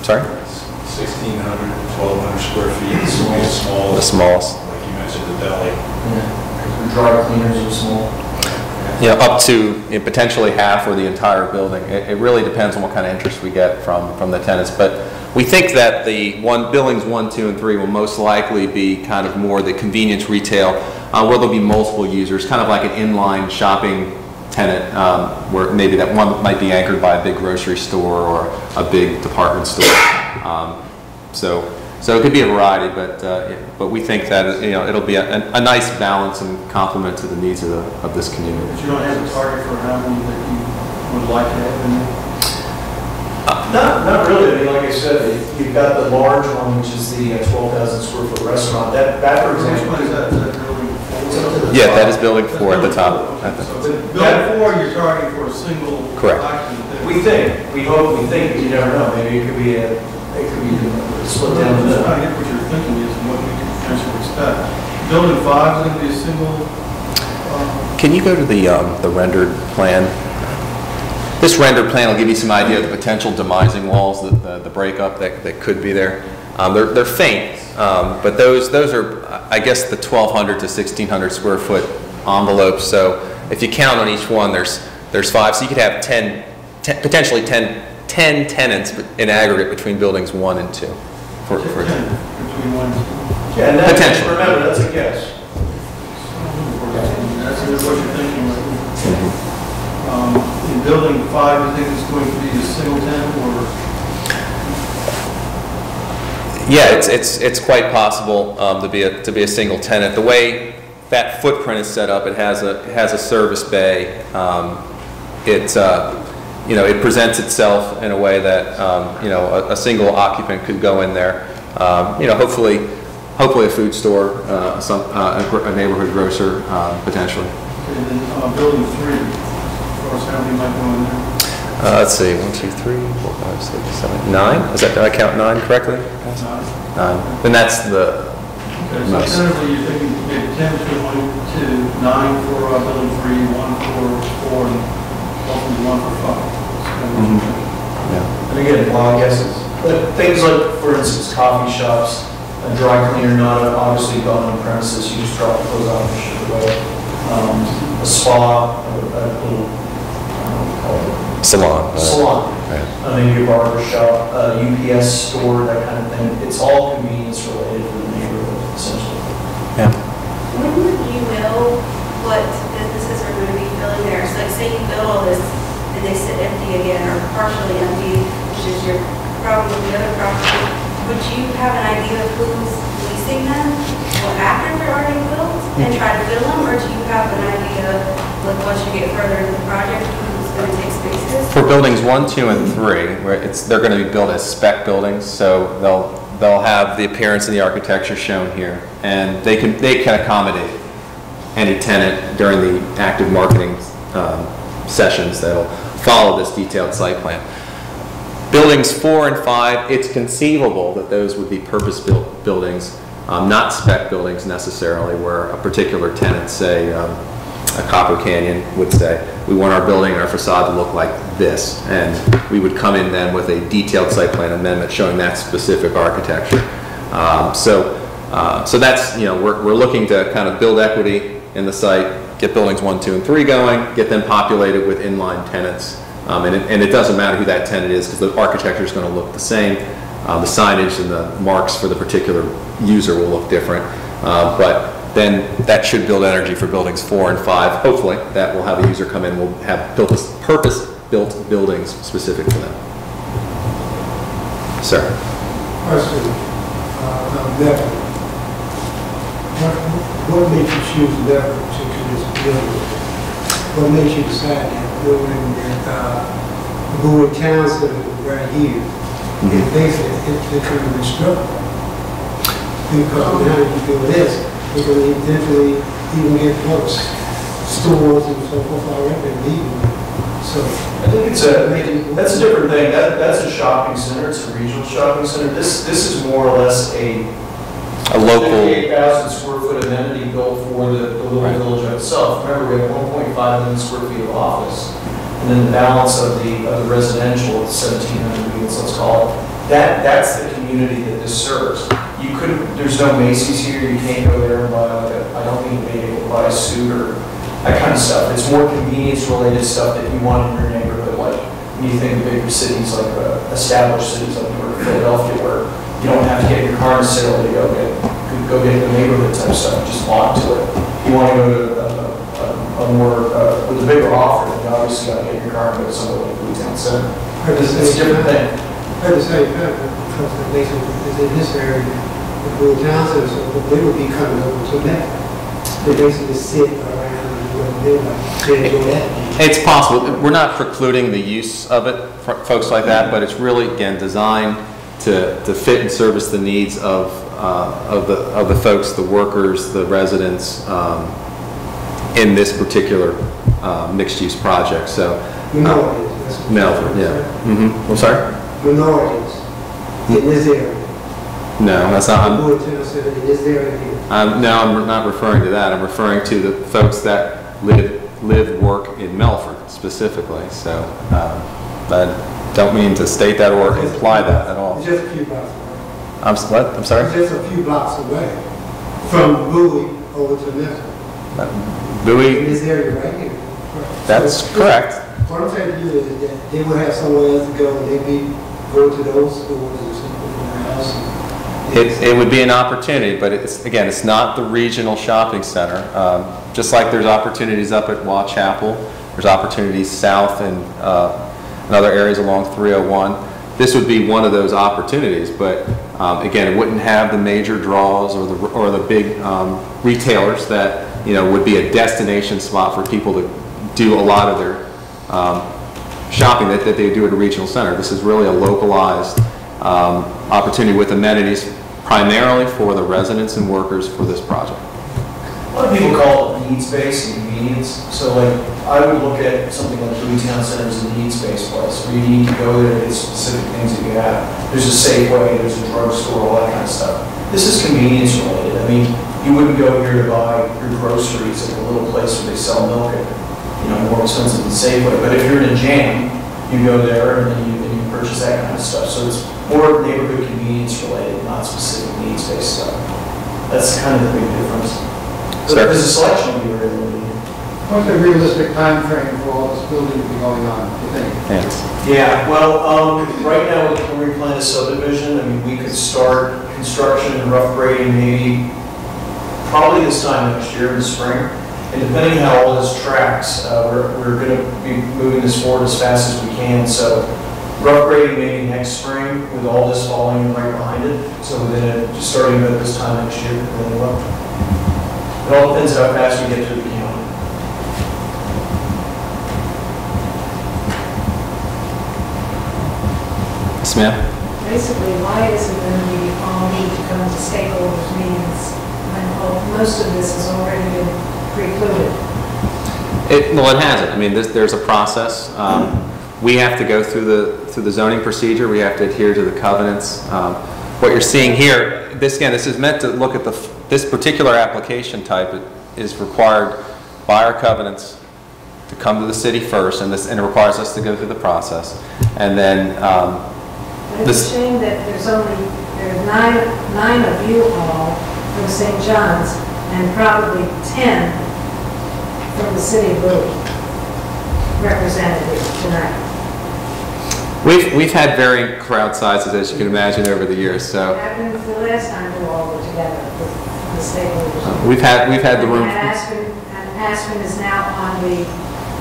Sorry? 1,600, 1,200 square feet. The smallest. Like you mentioned, the deli. Yeah. Dry cleaners are small. Yeah, up to potentially half or the entire building. It really depends on what kind of interest we get from the tenants. But we think that the buildings 1, 2, and 3 will most likely be kind of more the convenience retail, where there'll be multiple users, kind of like an inline shopping tenant, where maybe that one might be anchored by a big grocery store or a big department store. So it could be a variety, but we think that it'll be a nice balance and complement to the needs of this community. But you don't have a target for how many that you would like to have in there? Not really. I mean, like I said, you've got the large one, which is the 12,000 square foot restaurant. That for example, which one is that? Is that building 4? Yeah, that is building 4 at the top. So building 4, you're targeting for a single. Correct. We hope, but you never know. Maybe it could be split down. I'm just trying to get what you're thinking is and what we can potentially expect. Building 5 is going to be a single. Can you go to the rendered plan? This rendered plan will give you some idea of the potential demising walls, the breakup that could be there. They're faint, but those are, I guess, the 1,200 to 1,600 square foot envelopes. So if you count on each one, there's 5. So you could have potentially 10 tenants in aggregate between buildings 1 and 2. For between 1 and 2. Yeah, and potentially. Remember, that's a guess. That's what you're thinking right now. In building 5, you think it's going to be a single tenant or? Yeah, it's quite possible to be a single tenant. The way that footprint is set up, it has a service bay. It presents itself in a way that a single occupant could go in there. Hopefully a food store, a neighborhood grocer, potentially. Okay, and then building 3, of course, how many might go in there? Let's see, 1, 2, 3, 4, 5, 6, 7, 9. Did I count 9 correctly? 9. Then that's the okay, most. So generally you're thinking maybe 10 between 1 to 9 for building 3, 1 for 4, and hopefully 1 for 5. Yeah. And again, wild guesses. But things like, for instance, coffee shops, a dry cleaner, not obviously gone on premises, you just drop the clothes off and ship it away. A spa, a little Salon. salon. Right. Maybe a barber shop, a UPS store, that kind of thing. It's all convenience related for the neighborhood, essentially. Yeah. When would you know what businesses are going to be filling there? So like say you build all this and they sit empty again or partially empty, which is your problem with the other property, would you have an idea of who's leasing them after they're already built and try to fill them? Or do you have an idea, like once you get further into the project, who's going to take spaces? For buildings 1, 2, and 3, where they're going to be built as spec buildings, so they'll have the appearance and the architecture shown here, and they can accommodate any tenant during the active marketing sessions that'll follow this detailed site plan. Buildings 4 and 5, it's conceivable that those would be purpose-built buildings, not spec buildings necessarily, where a particular tenant, say a Copper Canyon, would say, we want our building and our facade to look like this, and we would come in then with a detailed site plan amendment showing that specific architecture. So that's, we're looking to kind of build equity in the site, get buildings 1, 2, and 3 going, get them populated with inline tenants. And it doesn't matter who that tenant is because the architecture is going to look the same. The signage and the marks for the particular user will look different. But then that should build energy for buildings 4 and 5. Hopefully that will have a user come in, will have purpose built buildings specific to them. Sir. Question, Melford. What made you choose Melford to do this building? What made you decide that building that Bowie Town Center right here, and basically it could be restructured? Because now if you do this, you can eventually even get more stores and so forth already leaving. So I think that's a different thing. That's a shopping center. It's a regional shopping center. This is more or less a local 58,000 square foot amenity built for the little village itself. Remember, we have 1.5 million square feet of office, and then the balance of the residential, 1,700 units, let's call it. That's the community that this serves. You couldn't. There's no Macy's here. You can't go there and buy I don't mean to be able to buy a suit or that kind of stuff. It's more convenience-related stuff that you want in your neighborhood, like when you think of bigger cities, like established cities like New York, Philadelphia, where you don't have to get in your car necessarily to go get the neighborhood type stuff. Just walk to it. If you want to go to a more with a bigger offer, then you obviously got to get in your car and go to somewhere like Melford Town Center. It's a different thing. At the same time, because basically is in this area, the Melford Town Center, so they would be coming over to that. They basically sit around. It's possible. We're not precluding the use of it for folks like that, but it's really, again, designed to fit and service the needs of the folks, the workers, the residents in this particular mixed-use project. So, Melford, yeah. I'm sorry? Minorities in this area. No, that's not. In this area here. No, I'm not referring to that. I'm referring to the folks that live, work in Melford specifically. So I don't mean to state that or imply that at all. Just a few blocks away. I'm sorry? Just a few blocks away from Bowie over to Melford. Bowie? In this area right here. That's correct. What I'm saying to you is that they would have somewhere else to go and they'd go to those stores or something from their house. It would be an opportunity, but it's not the regional shopping center. Just like there's opportunities up at Waugh Chapel, there's opportunities south and in other areas along 301. This would be one of those opportunities, but again, it wouldn't have the major draws or the big retailers that would be a destination spot for people to do a lot of their shopping that they do at a regional center. This is really a localized opportunity with amenities primarily for the residents and workers for this project. A lot of people call it needs-based and convenience. So like, I would look at something like Bowie Town Center as a needs-based place where you need to go there and get specific things that you have. There's a Safeway, there's a drugstore, all that kind of stuff. This is convenience related. I mean, you wouldn't go here to buy your groceries at a little place where they sell milk at, more expensive than Safeway. But if you're in a jam, you go there and then you purchase that kind of stuff. So it's more neighborhood convenience related, not specific needs-based stuff. That's kind of the big difference. Because the selection will be very limited. What's the realistic time frame for all this building to be going on, do you think? Yeah, well, right now with the Preliminary Plan Subdivision, I mean, we could start construction and rough grading maybe probably this time next year in the spring. And depending how all this tracks, we're going to be moving this forward as fast as we can. So rough grading maybe next spring with all this falling right behind it. So just starting about this time next year. It all depends how fast we get through the county. Yes, ma'am. Basically, why isn't there all need to come to stakeholders meetings when most of this has already been precluded? Well, it hasn't. I mean, there's a process. We have to go through the zoning procedure. We have to adhere to the covenants. What you're seeing here, this is meant to look at this particular application type. It is required by our covenants to come to the city first, and it requires us to go through the process. And then But it's a shame that there's nine of you all from St. John's and probably 10 from the city of Bowie represented here tonight. We've had varying crowd sizes, as you can imagine, over the years. So It happened the last time we all were together with the stakeholders. we've had the room. And Aspen is now on the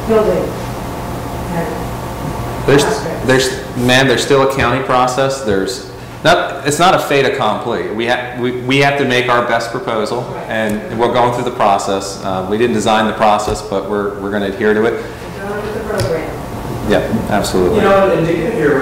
building There's still a county process. It's not a fait accompli. We have to make our best proposal, and we're going through the process. We didn't design the process, but we're going to adhere to it. Going with the program. Yeah, absolutely. You know, and to get here,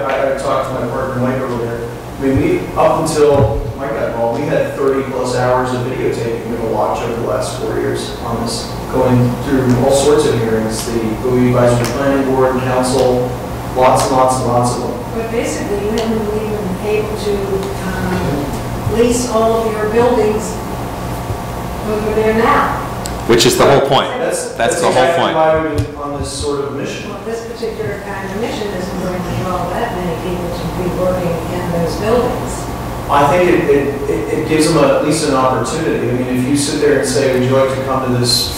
I talked to my partner Mike over there. I mean, up until Mike got involved, we had 30 plus hours of videotaping to watch over the last 4 years on this, going through all sorts of hearings, the Bowie Advisory Planning Board, Council, lots and lots and lots of them. But basically, you haven't even been able to lease all of your buildings over there now. Which is the whole point. That's the whole point. Why we've been on this sort of mission. Well, this particular kind of mission isn't going to draw that many people to be working in those buildings. I think it gives them at least an opportunity. I mean, if you sit there and say, would you like to come to this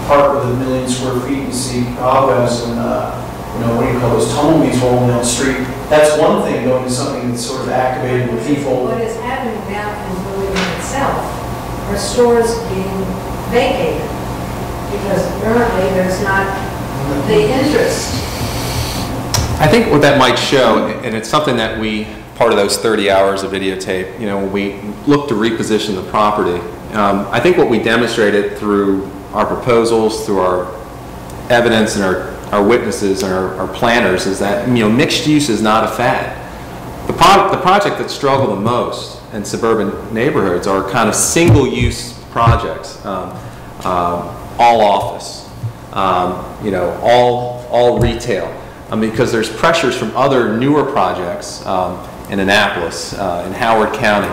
park with 1 million square feet and see cobwebs and what do you call those tumbleweeds rolling down the street? That's one thing, going to something that's sort of activated with people. What is happening now in Bowie itself are stores being vacated because currently there's not the interest. I think what that might show, and it's something that part of those 30 hours of videotape, when we look to reposition the property, I think what we demonstrated through our proposals, through our evidence and our witnesses and our planners is that, mixed use is not a fad. The project that struggle the most in suburban neighborhoods are kind of single-use projects, all office, all retail, because there's pressures from other newer projects in Annapolis, in Howard County,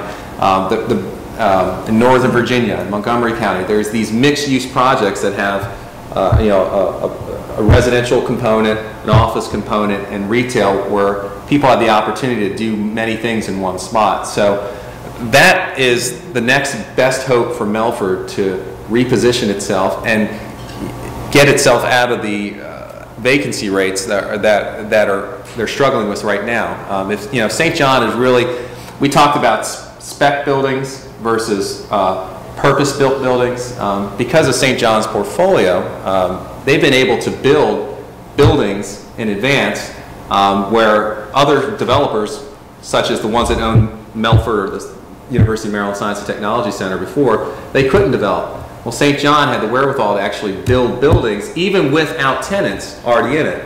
in Northern Virginia, in Montgomery County. There's these mixed-use projects that have, a residential component, an office component, and retail where people have the opportunity to do many things in one spot. So that is the next best hope for Melford to reposition itself and get itself out of the vacancy rates that they're struggling with right now. If St. John is really, we talked about spec buildings versus purpose-built buildings. Because of St. John's portfolio, they've been able to build buildings in advance where other developers, such as the ones that own Melford or the University of Maryland Science and Technology Center before, they couldn't develop. Well, St. John had the wherewithal to actually build buildings even without tenants already in it.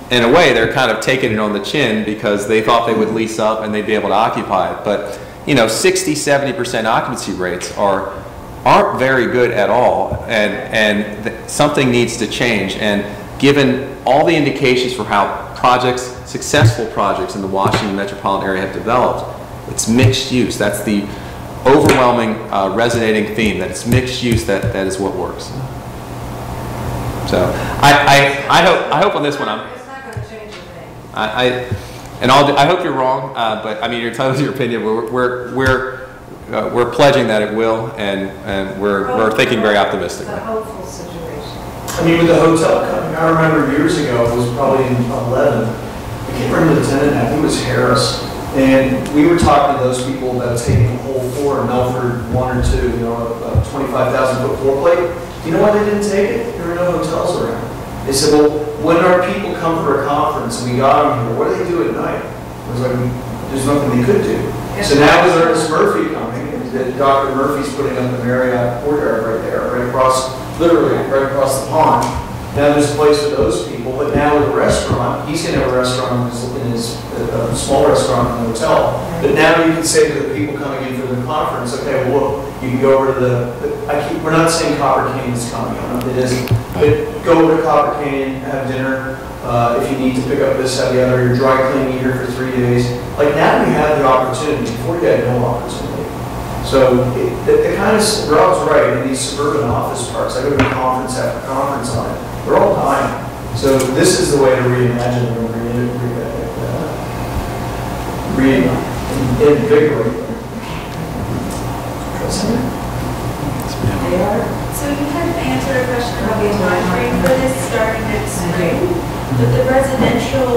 In a way, they're kind of taking it on the chin because they thought they would lease up and they'd be able to occupy it. But 60–70% occupancy rates aren't very good at all, and something needs to change. And given all the indications for how successful projects in the Washington metropolitan area have developed, it's mixed use. That's the overwhelming resonating theme, that it's mixed use that is what works. So I hope on this one It's not going to change a thing. I hope you're wrong, but I mean, you're entitled to your opinion. We're pledging that it will, and we're thinking very optimistic. It's a hopeful situation. I mean, with the hotel coming, I remember years ago, it was probably in 11, I can't remember the tenant now, I think it was Harris, and we were talking to those people about taking a whole floor in Melford, 1 or 2, a 25,000 foot floor plate. You know why they didn't take it? There were no hotels around. They said, well, when our people come for a conference and we got them here, what do they do at night? It was like, there's nothing they could do. So now with Ernest Murphy coming, Dr. Murphy's putting up the Marriott courtyard right there, literally right across the pond. Now there's a place for those people, but now with a restaurant, he's going to have a restaurant in his small restaurant in the hotel. But now you can say to the people coming in for the conference, okay, well, look, you can go over to we're not saying Copper Canyon's coming, it isn't. But go over to Copper Canyon, have dinner. If you need to pick up this, that, the other, you're dry cleaning here for 3 days. Like now you have the opportunity. Before you had no opportunity. So the kind of, Rob's right, in these suburban office parks, I go to conference after conference on it. They're all dying. So this is the way to reimagine them and reinvigorate them. So you kind of answered a question about the time frame for this starting next spring, but the residential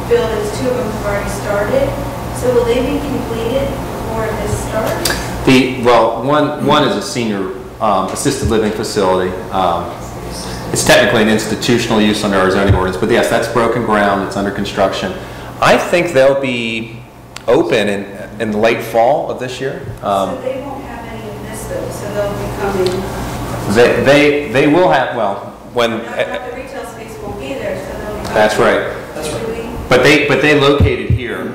buildings, 2 of them have already started. So will they be completed before this starts? Well, one is a senior assisted living facility. it's technically an institutional use under our zoning ordinance, but yes, that's broken ground, it's under construction. I think they'll be open in the late fall of this year. So they won't have any of this though, so they'll be coming. They will have, well, when... Not the retail space won't be there, so they'll be coming. That's right. But they located here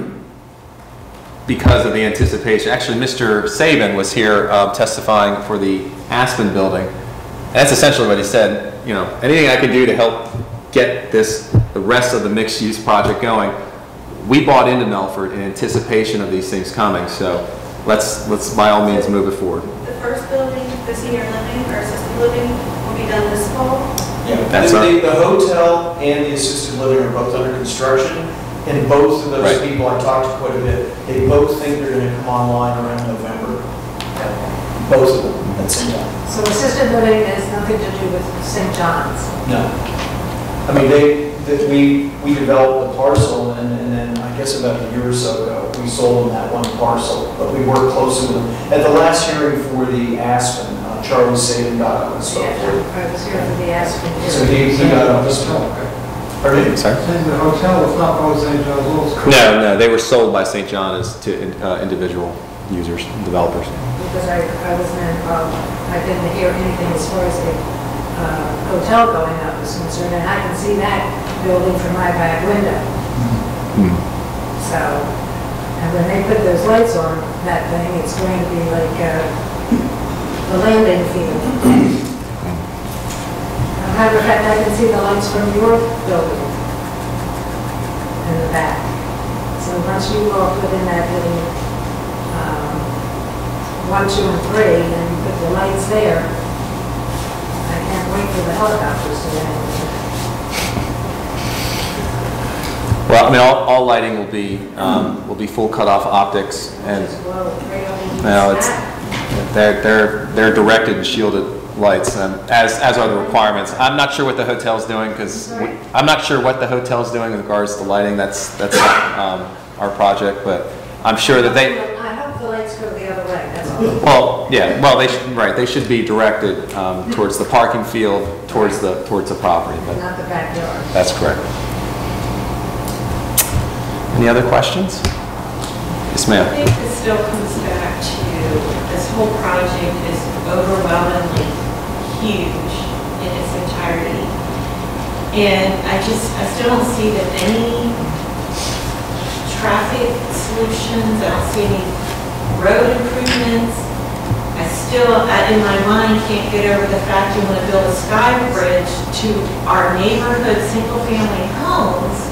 because of the anticipation. Actually, Mr. Saban was here testifying for the Aspen building. And that's essentially what he said. You know, anything I can do to help get the rest of the mixed-use project going. We bought into Melford in anticipation of these things coming. So let's by all means move it forward. The first building, the senior living or assisted living, will be done this fall. Yeah, That's the hotel and the assisted living are both under construction, and both of those people I talked to quite a bit, they both think they're going to come online around November. Both of them at the same time. So assisted living has nothing to do with St. John's? No. I mean, we developed the parcel, and then I guess about a year or so ago, we sold them that one parcel, but we worked closely with them. At the last hearing for the Aspen, Charlie Saban got up and spoke. I was here for the Aspen. So he got up and spoke. Pardon me? Sorry? Saying the hotel was not on St. John's Wolf's. No, they were sold by St. John as to individual users, developers. Because I wasn't involved, I didn't hear anything as far as the hotel going up is concerned, and I can see that building from my back window. So, and when they put those lights on that thing, it's going to be like the landing field. Matter of fact, I can see the lights from your building in the back. So once you all put in that little 1, 2, and 3, and you put the lights there, I can't wait for the helicopters to land. Well, I mean, all lighting will be full cutoff optics, and they're directed and shielded lights, as are the requirements. I'm not sure what the hotel's doing because I'm not sure what the hotel's doing in regards to lighting. That's not our project, but I'm sure that they. I hope the lights go the other way. That's all. Well, yeah. Well, they should be directed towards the parking field, towards the property, but Not the backyard. that's correct. Any other questions? Yes, ma'am. I think it still comes back to this whole project is overwhelmingly huge in its entirety. And I still don't see that any traffic solutions, I don't see any road improvements. I still, in my mind, can't get over the fact you want to build a sky bridge to our neighborhood single-family homes.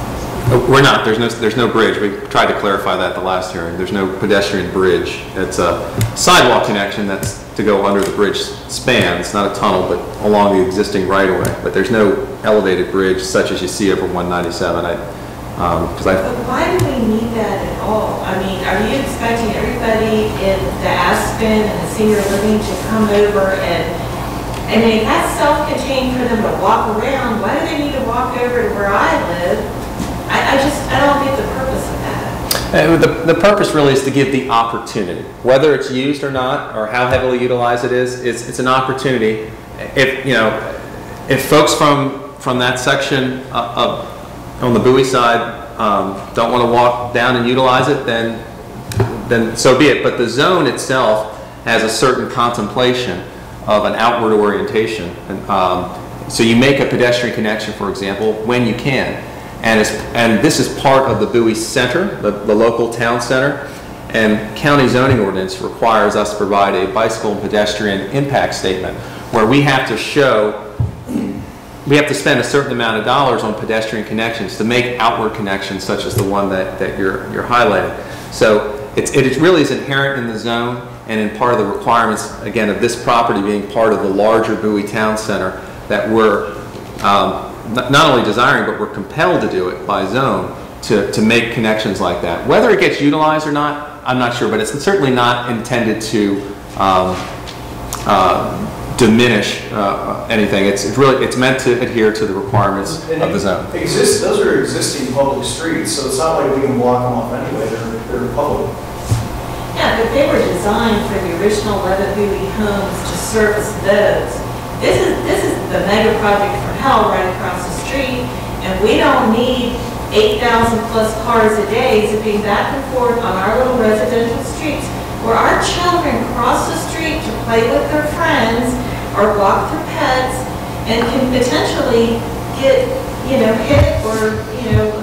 We're not. There's no bridge. We tried to clarify that at the last hearing. There's no pedestrian bridge. It's a sidewalk connection that's to go under the bridge span. It's not a tunnel, but along the existing right-of-way. But there's no elevated bridge such as you see over 197. But why do we need that at all? I mean, are you expecting everybody in the Aspen and the senior living to come over and I mean, that's self-contained for them to walk around. Why do they need to walk over to where I live? I don't get the purpose of that. The purpose really is to give the opportunity, whether it's used or not, or how heavily utilized it is. It's an opportunity. If folks from that section on the Bowie side don't want to walk down and utilize it, then so be it. But the zone itself has a certain contemplation of an outward orientation, and so you make a pedestrian connection, for example, when you can. And this is part of the Bowie Center, the local town center, and county zoning ordinance requires us to provide a bicycle and pedestrian impact statement where we have to show, we have to spend a certain amount of dollars on pedestrian connections to make outward connections such as the one that you're highlighting. So it really is inherent in the zone and in part of the requirements, again, of this property being part of the larger Bowie Town Center that we're not only desiring, but we're compelled to do it by zone to make connections like that. Whether it gets utilized or not, I'm not sure, but it's certainly not intended to diminish anything. It's meant to adhere to the requirements of the zone. Those are existing public streets, so it's not like we can block them off anyway. They're public. Yeah, but they were designed for the original 11 Bowie homes to service those. This is the mega project for hell right across the street, and we don't need 8,000 plus cars a day zipping back and forth on our little residential streets, where our children cross the street to play with their friends or walk their pets and can potentially get, hit or,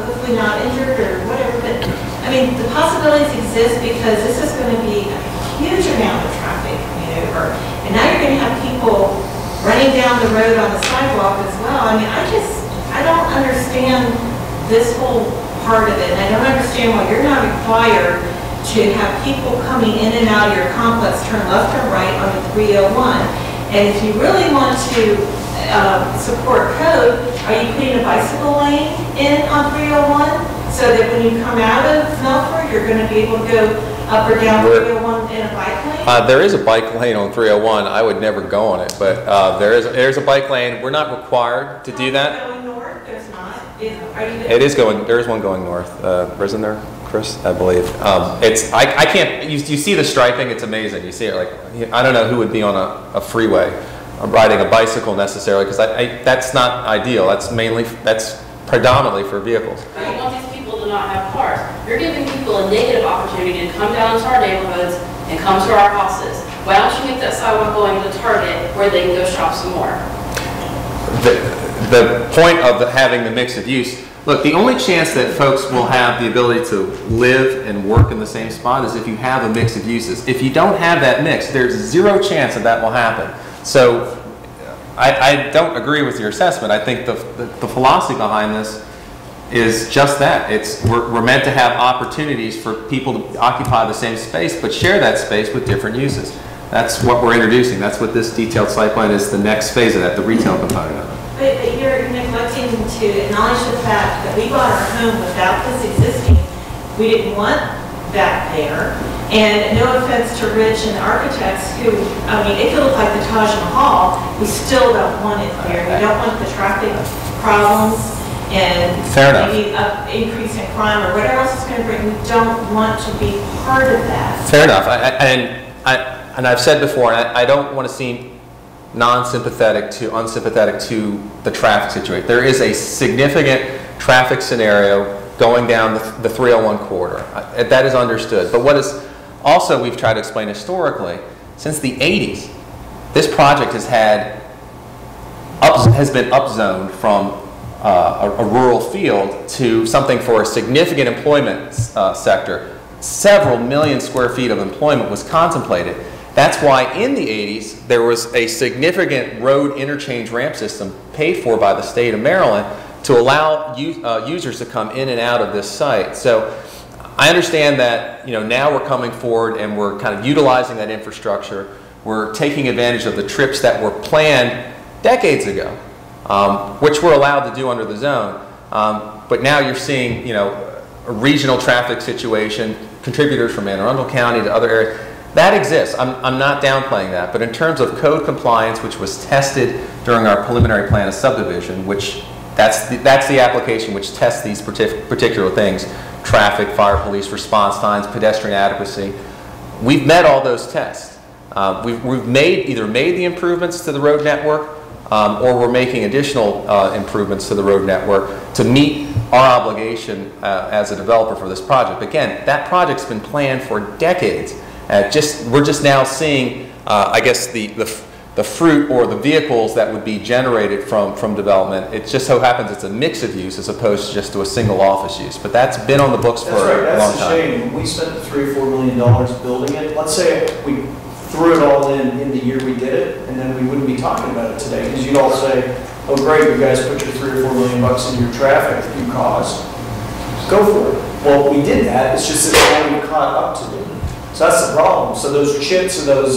hopefully not injured or whatever. But I mean, the possibilities exist because this is going to be a huge amount of traffic coming over. And now you're going to have people running down the road on the sidewalk as well. I mean, I don't understand this whole part of it. And I don't understand why you're not required to have people coming in and out of your complex turn left or right on the 301. And if you really want to support code, are you putting a bicycle lane in on 301? So that when you come out of Melford, you're going to be able to go up or down 301 in a bike lane? There is a bike lane on 301. I would never go on it, but there's a bike lane. We're not required to do that. Going north, there's not. It is going. There is one going north. Isn't there, Chris? I believe. I can't. You see the striping? It's amazing. You see it like I don't know who would be on a freeway riding a bicycle necessarily because that's not ideal. That's predominantly for vehicles. You want these people to not have cars. You're giving people a negative opportunity to come down to our neighborhoods and come to our houses. Why don't you make that sidewalk going to Target where they can go shop some more? The point of having the mix of use, look, the only chance that folks will have the ability to live and work in the same spot is if you have a mix of uses. If you don't have that mix, there's zero chance that will happen. So I don't agree with your assessment. I think the philosophy behind this is just that. We're meant to have opportunities for people to occupy the same space, but share that space with different uses. That's what we're introducing. That's what this detailed site plan is, the next phase of that, the retail component of it. But you're neglecting to acknowledge the fact that we bought our home without this existing. We didn't want that there. And no offense to Rich and the architects who, I mean, it could look like the Taj Mahal. We still don't want it there. We don't want the traffic problems and maybe an increase in crime or whatever else it's going to bring. We don't want to be part of that. Fair enough. And I've said before, and I don't want to seem non-sympathetic to unsympathetic to the traffic situation. There is a significant traffic scenario going down the 301 corridor. That is understood. But what is also we've tried to explain historically, since the 80s, this project has been upzoned from a rural field to something for a significant employment sector. Several million square feet of employment was contemplated. That's why in the 80s, there was a significant road interchange ramp system paid for by the state of Maryland to allow users to come in and out of this site. So I understand that now we're coming forward and we're kind of utilizing that infrastructure. We're taking advantage of the trips that were planned decades ago, which we're allowed to do under the zone. But now you're seeing a regional traffic situation, contributors from Anne Arundel County to other areas. That exists. I'm not downplaying that. But in terms of code compliance, which was tested during our preliminary plan of subdivision, which that's the application which tests these particular things, traffic, fire, police response times, pedestrian adequacy. We've met all those tests. We've either made the improvements to the road network or we're making additional improvements to the road network to meet our obligation as a developer for this project. Again, that project's been planned for decades. We're just now seeing, I guess, the fruit or the vehicles that would be generated from development. It just so happens it's a mix of use as opposed to just to a single office use. But that's been on the books for a long time. That's a shame. We spent $3 or $4 million building it. Let's say we threw it all in the year we did it, and then we wouldn't be talking about it today because you'd all say, "Oh, great, you guys put your $3 or $4 million in your traffic that you caused. Go for it." Well, we did that. It's just that now we caught up to it. So that's the problem. So those chits and those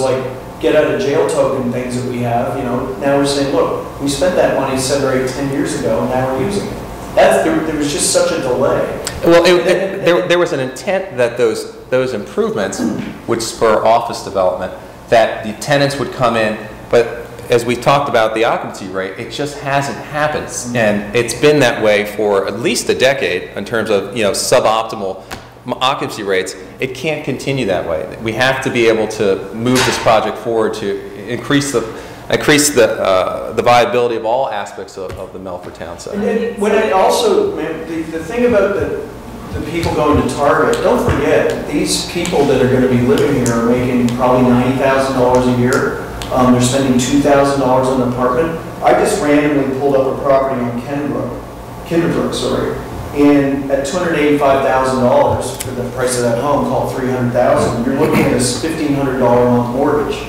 get out of jail token things that we have, now we're saying, look, we spent that money 7 or 8, 10 years ago, and now we're using it. There was just such a delay. Well, there was an intent that those improvements would spur office development, that the tenants would come in, but as we talked about the occupancy rate, it just hasn't happened. And it's been that way for at least a decade in terms of suboptimal occupancy rates. It can't continue that way. We have to be able to move this project forward to increase increase the viability of all aspects of the Melford Town Center. And then when I also, man, the thing about the people going to Target, don't forget, these people that are going to be living here are making probably $90,000 a year. They're spending $2,000 on an apartment. I just randomly pulled up a property on Kinderbrook, sorry, and at $285,000 for the price of that home, called $300,000, you're looking at a $1,500 a month mortgage.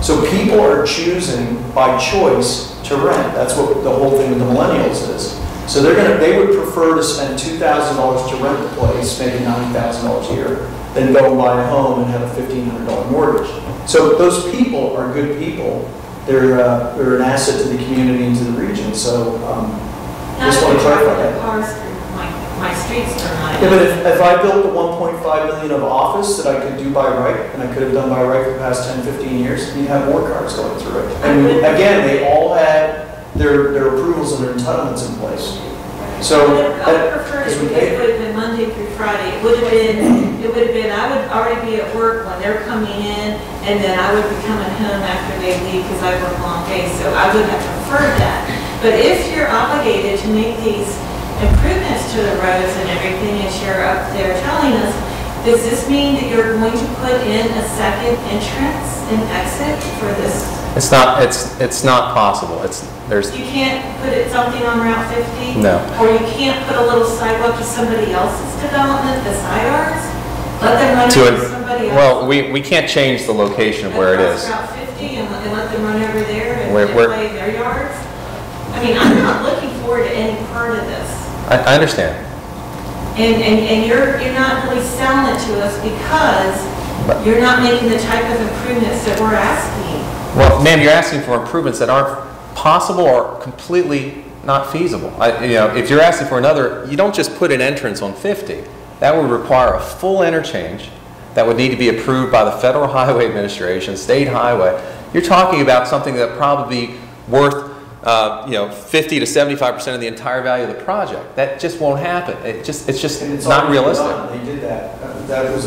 So people are choosing by choice to rent. That's what the whole thing with the millennials is. So they would prefer to spend $2,000 to rent the place, making $90,000 a year, than go and buy a home and have a $1,500 mortgage. So those people are good people. They're an asset to the community and to the region. So just want to clarify that. Cars through my streets are not. Yeah, but if I built the $1.5 million of office that I could do by right, and I could have done by right for the past 10, 15 years, you'd have more cars going through it. And again, they all had their approvals and their entitlements in place. So I would prefer it because it would have been Monday through Friday. It would have been, I would already be at work when they're coming in, and then I would be coming home after they leave because I work long days. So I would have preferred that. But if you're obligated to make these improvements to the roads and everything, as you're up there telling us, does this mean that you're going to put in a second entrance and exit for this? It's not possible. You can't put something on Route 50? No. Or you can't put a little sidewalk to somebody else's development, the side arts? Let them run over somebody else? Well, we can't change the location of where it is. Route 50 and let them run over there and play their yards? I mean, I'm not looking forward to any part of this. I understand. And you're not really selling it to us because you're not making the type of improvements that we're asking. Well, ma'am, you're asking for improvements that aren't possible or completely not feasible. If you're asking for another, you don't just put an entrance on 50. That would require a full interchange that would need to be approved by the Federal Highway Administration, State Highway. You're talking about something that probably be worth 50 to 75% of the entire value of the project. That just won't happen. It's not realistic. Done. They did that. That was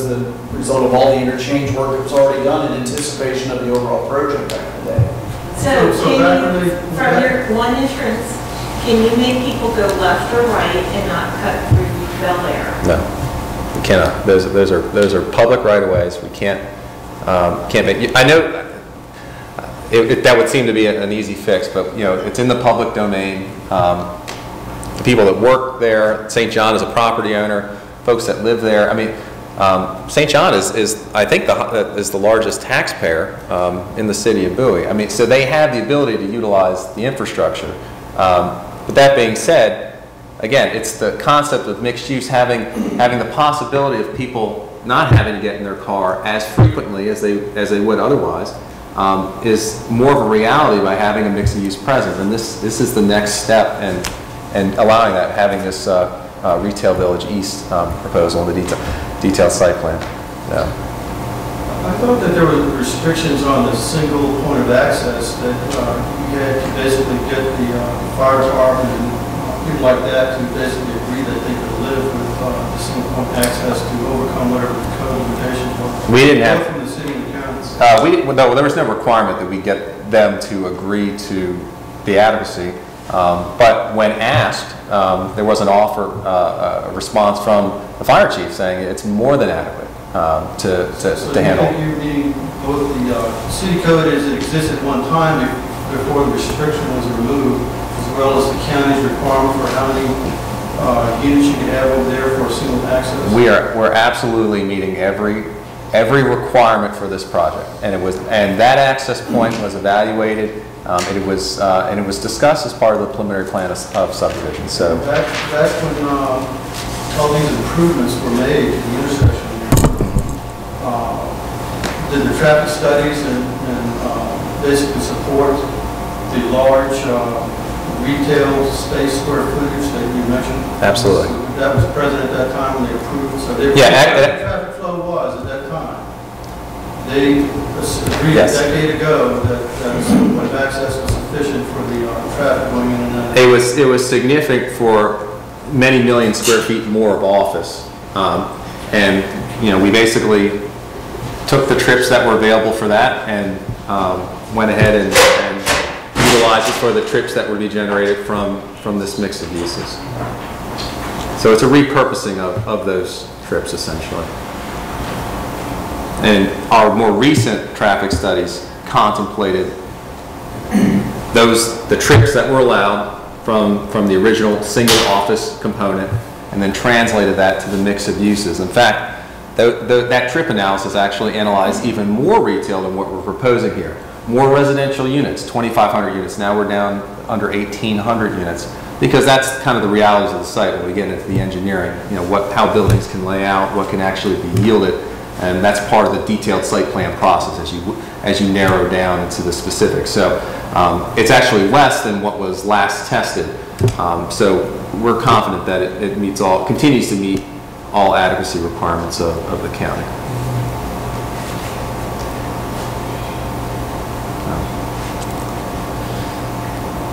the result of all the interchange work that was already done in anticipation of the overall project back in the day. So can you, from your one entrance, can you make people go left or right and not cut through Bel Air? No, we cannot. Those are public right-of-ways. We can't make. I know. That would seem to be an easy fix, but it's in the public domain. The people that work there, St. John is a property owner, folks that live there. I mean, St. John is I think is the largest taxpayer in the city of Bowie. I mean, so they have the ability to utilize the infrastructure. But that being said, again, it's the concept of mixed use having the possibility of people not having to get in their car as frequently as they would otherwise. Is more of a reality by having a mixed-use presence, and this is the next step, and allowing that, having this Retail Village East proposal in the detailed site plan. Yeah. I thought that there were restrictions on the single point of access that you had to basically get the fire department and people like that to basically agree that they could live with the single point access to overcome whatever the code limitations were. We didn't have. From the city and the counties. No, there was no requirement that we get them to agree to the adequacy. But when asked, there was an offer, a response from the fire chief saying it's more than adequate to handle. So you're meaning both the city code as it existed at one time before the restriction was removed, as well as the county's requirement for how many units you can have over there for single access? We're absolutely meeting every requirement for this project, and that access point was evaluated. It was discussed as part of the preliminary plan of subdivision. So back when all these improvements were made to the intersection, did the traffic studies and basically support the large retail space square footage that you mentioned? Absolutely. So that was present at that time when they approved. So they the traffic flow was at that time. They agreed a decade ago that a single point of access was sufficient for the traffic going in and out. It was significant for many million square feet more of office, and we basically took the trips that were available for that and went ahead and utilized it for the trips that would be generated from this mix of uses. So it's a repurposing of those trips essentially. And our more recent traffic studies contemplated the trips that were allowed from the original single office component and then translated that to the mix of uses. In fact, that trip analysis actually analyzed even more retail than what we're proposing here. More residential units, 2,500 units. Now we're down under 1,800 units because that's kind of the realities of the site when we get into the engineering. You know, how buildings can lay out, what can actually be yielded, and that's part of the detailed site plan process as you narrow down into the specifics. So it's actually less than what was last tested. So we're confident that it meets continues to meet all adequacy requirements of the county.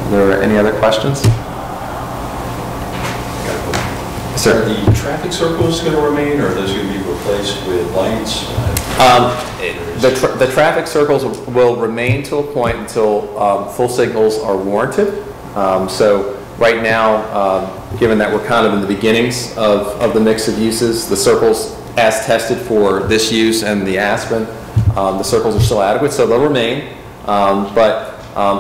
Are there any other questions? Sir? Are the traffic circles going to remain, or are those going to be replaced with lights? The traffic circles will remain to a point until full signals are warranted. So right now, given that we're kind of in the beginnings of the mix of uses, the circles as tested for this use and the Aspen, the circles are still adequate, so they'll remain. But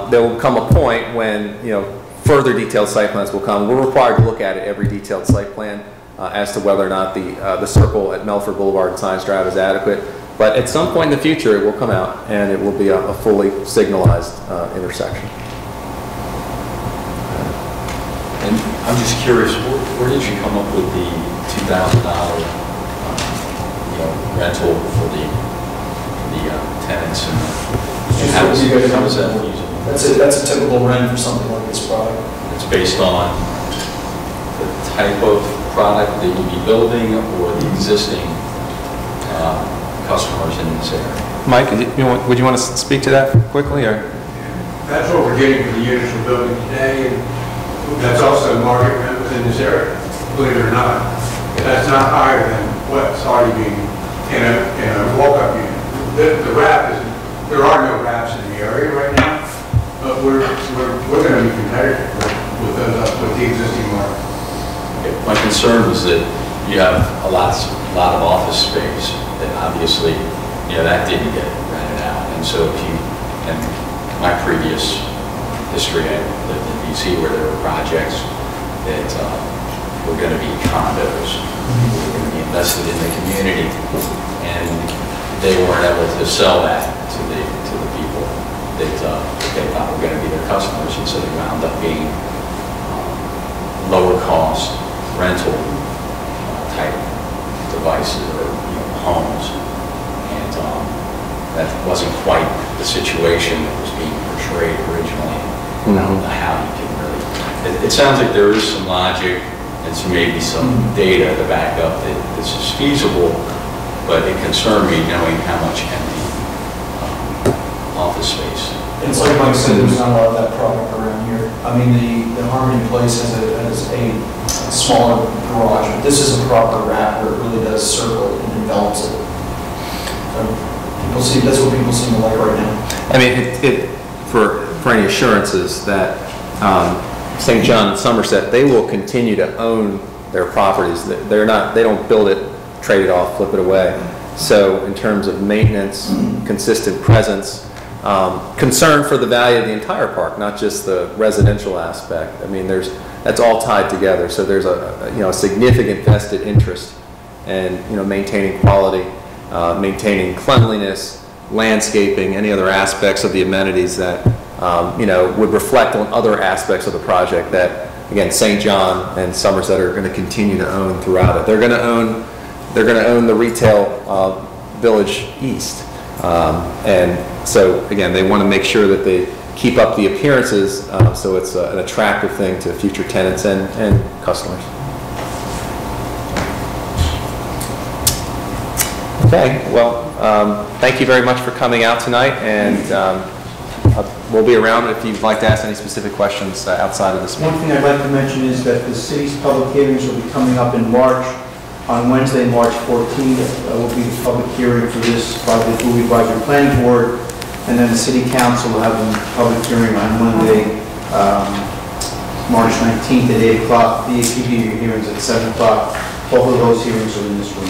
there will come a point when, you know, further detailed site plans will come. We're required to look at every detailed site plan as to whether or not the circle at Melford Boulevard and Science Drive is adequate. But at some point in the future, it will come out and it will be a fully signalized intersection. And I'm just curious, where did you come up with the $2,000 rental for the tenants? And how is that feasible? That's a typical rent for something like this product. It's based on the type of product that you'd be building or the existing customers in this area. Mike, would you want to speak to that quickly? Or? That's what we're getting for the units we're building today, and that's also market rent within this area, believe it or not. That's not higher than what's already being in a walk-up unit. The wrap is, there are no wraps in the area right now, but we're going to be competitive with the existing market. Okay. My concern was that you have a lot of office space that obviously, that didn't get rented out. And so and my previous history, I lived in DC where there were projects that were going to be condos, were going to be invested in the community, and they weren't able to sell that to the people that they thought were going to be their customers, and so they wound up being lower cost rental type devices or homes, and that wasn't quite the situation that was being portrayed originally. I don't know how you can really. It sounds like there is some logic and maybe some data to back up that this is feasible, but it concerned me knowing how much empty office space. It's like Mike said, there's not a lot of that product around here. I mean, the Harmony Place has a smaller garage, but this is a proper wrap where it really does circle and envelops it. So that's what people seem to like right now. I mean, for any assurances that St. John and Somerset, they will continue to own their properties. They don't build it, trade it off, flip it away. So in terms of maintenance, consistent presence, concern for the value of the entire park, not just the residential aspect. I mean, that's all tied together. So there's a significant vested interest in maintaining quality, maintaining cleanliness, landscaping, any other aspects of the amenities that would reflect on other aspects of the project that, again, St. John and Somerset are going to continue to own throughout it. They're going to own the retail village east. And so, again, they want to make sure that they keep up the appearances so it's an attractive thing to future tenants and customers. Okay, well, thank you very much for coming out tonight, and we'll be around if you'd like to ask any specific questions outside of this meeting. One thing I'd like to mention is that the city's public hearings will be coming up in March. On Wednesday, March 14th, will be the public hearing for this by the Bowie Advisory Planning Board. And then the city council will have a public hearing on Monday, March 19th at 8 o'clock. The APB hearings at 7 o'clock. Both of those hearings are in this room.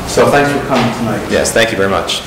So thanks for coming tonight. Yes, thank you very much.